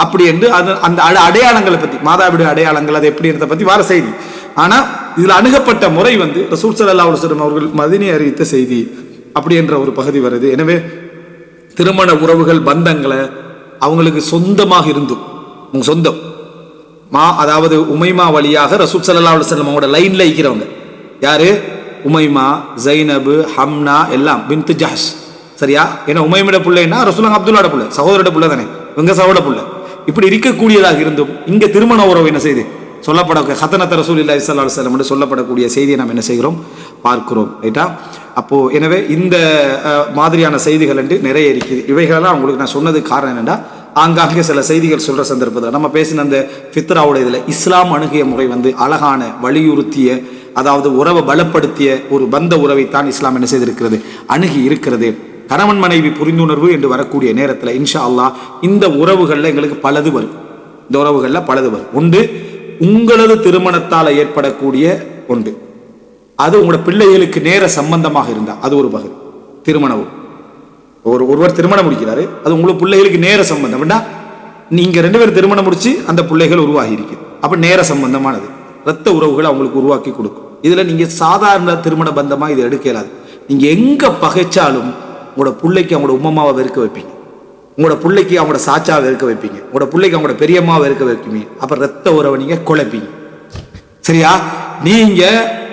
அப்படி என்று அந்த அடையாளங்களை பத்தி, மாதாவுடைய அடையாளங்கள் அது எப்படி இருந்ததை பத்தி வார செய்தி. ஆனா இதுல அணுகப்பட்ட முறை ரசூல் ஸல்லல்லாஹு அலைஹி வஸல்லம் அவர்கள் மதீனி அறிவித்த செய்தி அப்படி என்ற ஒரு பகுதி வருது. எனவே திருமண உறவுகள் பந்தங்களை அவங்களுக்கு சொந்தமாக இருந்தும், உங்க சொந்தம் அதாவது உமைமா வழியாக ரசூல் ஸல்லல்லாஹு அலைஹி வஸல்லம் அவங்களோட லைன்ல இருக்கிறவங்க யாரு, உமைமா, ஜைனபு, ஹம்னா எல்லாம் பின்த் ஜஹஷ் சரியா. ஏன்னா உமைமிட பிள்ளைன்னா ரசூலுல்லாஹ் அப்துல்லாஹோட பிள்ளை, சகோதரோட பிள்ளை தானே, இவங்க சகோதர பிள்ளை. இப்படி இருக்கக்கூடியதாக இருந்தும் இங்க திருமண உறவு என்ன செய்து சொல்லப்பட ஹதனத் ரசூலுல்லாஹி ஸல்லல்லாஹு அலைஹி வஸல்லம் என்று சொல்லப்படக்கூடிய செய்தியை நாம் என்ன செய்கிறோம் பார்க்கிறோம். ரைட்டா? அப்போ எனவே இந்த மாதிரியான செய்திகள் என்று நிறைய இருக்குது. இவைகளெல்லாம் உங்களுக்கு நான் சொன்னது காரணம் என்னன்னா, ஆங்காங்கே சில செய்திகள் சொல்ற சந்தர்ப்பத்தில் நம்ம பேசின அந்த ஃபித்ராவோட இதில் இஸ்லாம் அணுகிய முறை அழகான வலியுறுத்திய, அதாவது உறவை பலப்படுத்திய ஒரு பந்த உறவைத்தான் இஸ்லாம் என்ன செய்திருக்கிறது, அணுகி இருக்கிறது. கணவன் மனைவி புரிந்துணர்வு என்று வரக்கூடிய நேரத்தில் இன்ஷா அல்லாஹ் இந்த உறவுகளில் எங்களுக்கு பலது வரும். இந்த உறவுகளில் பலது வரும். ஒன்று உங்களது திருமணத்தால் ஏற்படக்கூடிய ஒன்று, அது உங்களோட பிள்ளைகளுக்கு நேர சம்பந்தமாக இருந்தால் அது ஒரு பகுதி. திருமணம் ஒருவர் திருமணம் முடிக்கிறாரு, அது உங்களுக்கு பிள்ளைகளுக்கு நேர சம்பந்தம் அப்படின்னா நீங்க 2 பேரும் திருமணம் முடிச்சு அந்த பிள்ளைகள் உருவாகி இருக்கு. அப்ப நேர சம்பந்தமானது இரத்த உறவுகளை அவங்களுக்கு உருவாக்கி கொடுக்கும். இதுல நீங்க சாதாரண திருமண பந்தமா இதை எடுக்க இயலாது. நீங்க எங்க பகைச்சாலும் உங்களோட பிள்ளைக்கு அவங்களோட உம்மம்மாவை வெறுக்க வைப்பீங்க, உங்களோட பிள்ளைக்கு அவங்களோட சாச்சாவை வெறுக்க வைப்பீங்க, உங்களோட பிள்ளைக்கு அவங்களோட பெரியம்மாவை வெறுக்க வைப்பீங்க. அப்ப ரத்த உறவை நீங்க குழப்பீங்க சரியா. நீங்க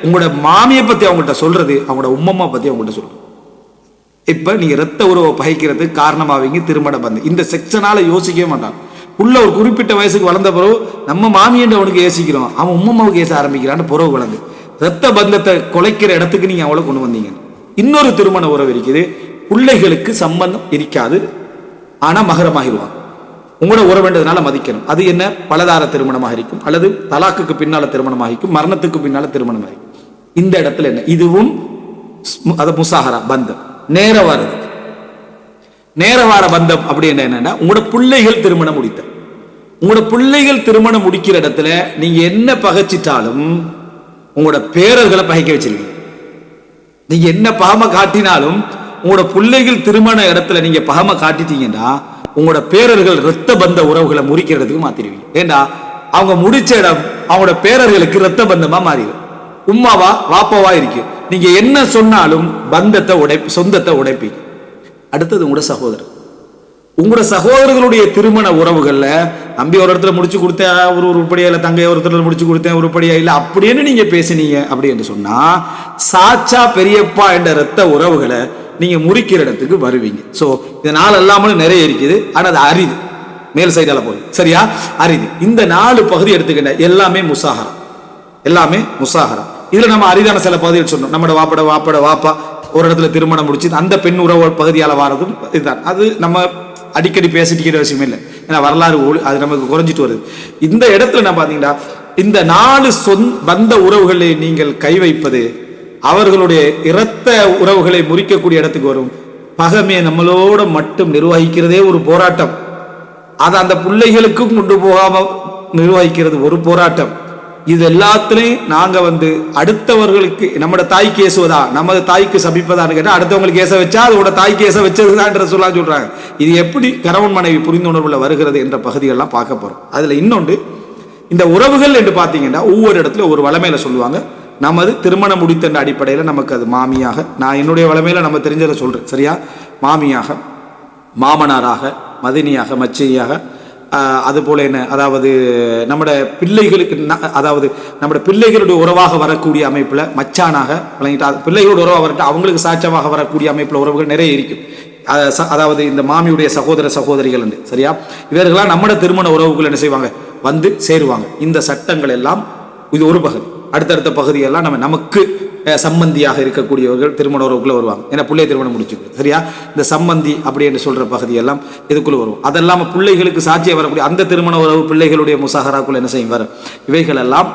உங்களோட மாமியை பத்தி அவங்கள்ட்ட சொல்றது அவங்களோட உம்மம்மா பத்தி அவங்கள்ட்ட சொல்றது. இப்ப நீங்க ரத்த உறவை பகைக்கிறதுக்கு காரணமாவீங்க திருமண பந்தம். இந்த செக்ஷனால யோசிக்கவே மாட்டான். உள்ள ஒரு குறிப்பிட்ட வயசுக்கு வளர்ந்த பிறகு நம்ம மாமியன்ற அவனுக்கு யோசிக்கிறோம், அவன் உம்மம்மாவுக்கு ஏச ஆரம்பிக்கிறான்னு பிறகு வளர்ந்து ரத்த பந்தத்தை குலைக்கிற இடத்துக்கு நீங்க அவளை கொண்டு வந்தீங்க. இன்னொரு திருமண உறவு இருக்குது, பிள்ளைகளுக்கு சம்பந்தம் இருக்காது, ஆனா மகரமாகிடுவாங்க. உங்களோட உறவுன்றதுனால மதிக்கணும். அது என்ன, பலதார திருமணமாக இருக்கும், அல்லது தலாக்குக்கு பின்னால திருமணமாக இருக்கும், மரணத்துக்கு பின்னால திருமணமாக இருக்கும். இந்த இடத்துல என்ன, இதுவும் அது முசாஹரா பந்தம், நேர வாரது. நேர வார பந்தம் அப்படி என்னன்னா, உங்களோட பிள்ளைகள் திருமணம் முடித்த, உங்களோட பிள்ளைகள் திருமணம் முடிக்கிற இடத்துல நீங்க என்ன பகைச்சிட்டாலும் உங்களோட பேரர்களை பகைக்க வச்சிருக்கீங்க. நீங்க என்ன பகமை காட்டினாலும் உங்களோட பிள்ளைகள் திருமண இடத்துல நீங்க பகமை காட்டிட்டீங்கன்னா உங்களோட பேரர்கள் இரத்த பந்த உறவுகளை முறிக்கிறதுக்கு மாத்திடுவீங்க. ஏண்டா அவங்க முடிச்ச இடம் அவங்களோட பேரர்களுக்கு இரத்த பந்தமா மாறிடும். உம்மாவா வாப்பாவா இருக்கு, நீங்க என்ன சொன்னாலும் பந்தத்தை சொந்தத்தை உடைப்பீங்க. அடுத்தது உங்களோட சகோதரர், உங்களோட சகோதரர்களுடைய திருமண உறவுகள்ல தம்பி ஒரு இடத்துல முடிச்சு கொடுத்தேன் ஒரு உருப்படியா இல்ல, தங்கை ஒரு இடத்துல முடிச்சு கொடுத்தேன் உருப்படியா இல்ல அப்படின்னு நீங்க பேசினீங்க அப்படி என்று சொன்னா சாச்சா பெரியப்பா என்ற இரத்த உறவுகளை நீங்க முறிக்கிற இடத்துக்கு வருவீங்க. சோ இதனால எல்லாமே நிறைய இருக்குது, ஆனா அது அரிது, மேல் சைடால போகுது, சரியா, அரிது. இந்த 4 பகுதி எடுத்துக்கிட்ட எல்லாமே முசாஹரா, எல்லாமே முசாஹரா. இதுல நம்ம அரிதான சில பகுதிகள் சொன்னோம். நம்மளோட வாப்பட வாப்பா ஒரு இடத்துல திருமணம் முடிச்சு அந்த பெண் உறவு பகுதியால வாரதும் இதுதான். அது நம்ம அடிக்கடி பேசிட்டு விஷயம் இல்லை, ஏன்னா வரலாறு அது நமக்கு குறைஞ்சிட்டு வருது. இந்த இடத்துல நான் பாத்தீங்கன்னா இந்த 4 பந்த உறவுகளை நீங்கள் கை வைப்பது அவர்களுடைய இரத்த உறவுகளை முறிக்கக்கூடிய இடத்துக்கு வரும். பகமையை நம்மளோட மட்டும் நிர்வகிக்கிறதே ஒரு போராட்டம், அதை அந்த பிள்ளைகளுக்கும் கொண்டு போகாம நிர்வகிக்கிறது ஒரு போராட்டம். இது எல்லாத்துலயும் நாங்க அடுத்தவர்களுக்கு நம்மட தாய்க்கு ஏசுவதா, நமது தாய்க்கு சபிப்பதான்னு கேட்டா அடுத்தவங்களுக்கு ஏச வச்சா அதோட தாய்க்கு ஏச வச்சதுதான் சொல்றாங்க. இது எப்படி கணவன் மனைவி புரிந்துணர்வுல வருகிறது என்ற பகுதிகள்லாம் பார்க்க போறோம். அதுல இன்னொன்று, இந்த உறவுகள் என்று பாத்தீங்கன்னா ஒவ்வொரு இடத்துல ஒரு வளமையில சொல்லுவாங்க. நமது திருமணம் முடித்த அடிப்படையில் நமக்கு அது மாமியாக, நான் என்னுடைய வளமையில நம்ம தெரிஞ்சதை சொல்றேன், சரியா, மாமியாக, மாமனாராக, மதினியாக, மச்சையாக, அது போல என்ன, அதாவது நம்மட பிள்ளைகளுக்கு, அதாவது நம்மட பிள்ளைகளுடைய உறவாக வரக்கூடிய அமைப்புல மச்சானாக வழங்கிட்டு, பிள்ளைகளோட உறவாக வரட்டு அவங்களுக்கு சாட்சமாக வரக்கூடிய அமைப்புல உறவுகள் நிறைய இருக்கும். அதாவது இந்த மாமியுடைய சகோதர சகோதரிகள் உண்டு, சரியா, இவர்களாம் நம்மட திருமண உறவுகள் என்ன செய்வாங்க, சேருவாங்க. இந்த சட்டங்கள் எல்லாம் இது ஒரு பகுதி. அடுத்தடுத்த பகுதியெல்லாம் நமக்கு சம்பந்தியாக இருக்கக்கூடியவர்கள் திருமண உறவுக்குள்ள வருவாங்க. ஏன்னா பிள்ளை திருமணம் முடிச்சுக்கிறது, சரியா, இந்த சம்பந்தி அப்படி என்று சொல்ற பகுதியெல்லாம் இதுக்குள்ள வரும். அதெல்லாம் பிள்ளைகளுக்கு சாட்சியாக வரக்கூடிய அந்த திருமண உறவு பிள்ளைகளுடைய முசாஹராக்குள்ள என்ன செய்யும் வரும். இவைகள் எல்லாம்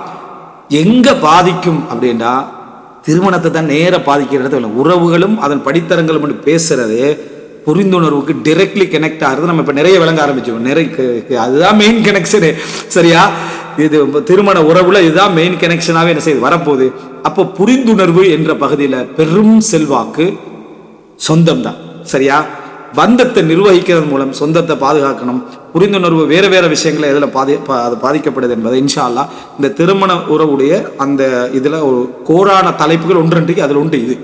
எங்க பாதிக்கும் அப்படின்னா திருமணத்தை தான் நேர பாதிக்கிற இடத்துல உறவுகளும் அதன் படித்தரங்களும் என்று பேசுறது புரிந்துணர்வுக்கு டைரக்ட்லி கனெக்ட் ஆகிறது. நம்ம இப்ப நிறைய விளங்க ஆரம்பிச்சோம், நிறைய அதுதான் மெயின் கனெக்ஷனு, சரியா, இது திருமண உறவுல இதுதான் மெயின் கனெக்ஷனாவே என்ன செய்து வரப்போகுது. அப்போ புரிந்துணர்வு என்ற பகுதியில பெரும் செல்வாக்கு சொந்தம் தான், சரியா. பந்தத்தை நிர்வகிக்கிறது மூலம் சொந்தத்தை பாதுகாக்கணும். புரிந்துணர்வு வேற வேற விஷயங்களை எதுல அது பாதிக்கப்படுது என்பதை இன்ஷா அல்லாஹ் இந்த திருமண உறவுடைய அந்த இதுல ஒரு கோரான தலைப்புகள் ஒன்றுக்கு அதுல உண்டு. இது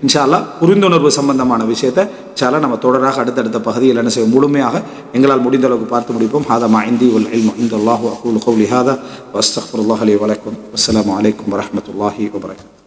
இன்ஷா அல்லாஹ் புரிந்துணர்வு சம்பந்தமான விஷயத்தை இன்ஷா நம்ம தொடராக அடுத்தடுத்த பகுதியில் என்ன செய்வோம், முழுமையாக எங்களால் முடிந்த அளவுக்கு பார்த்து முடிப்போம். ஹாதா மா இந்தி வல் இல்மு இன்தல்லாஹு அகூலு கௌலி ஹாதா வஸ்தக்ஃபிருல்லாஹ் லி வ லக்கும். அஸ்ஸலாமு அலைக்கும் வரஹ்மத்துல்லாஹி வபரகாத்துஹு.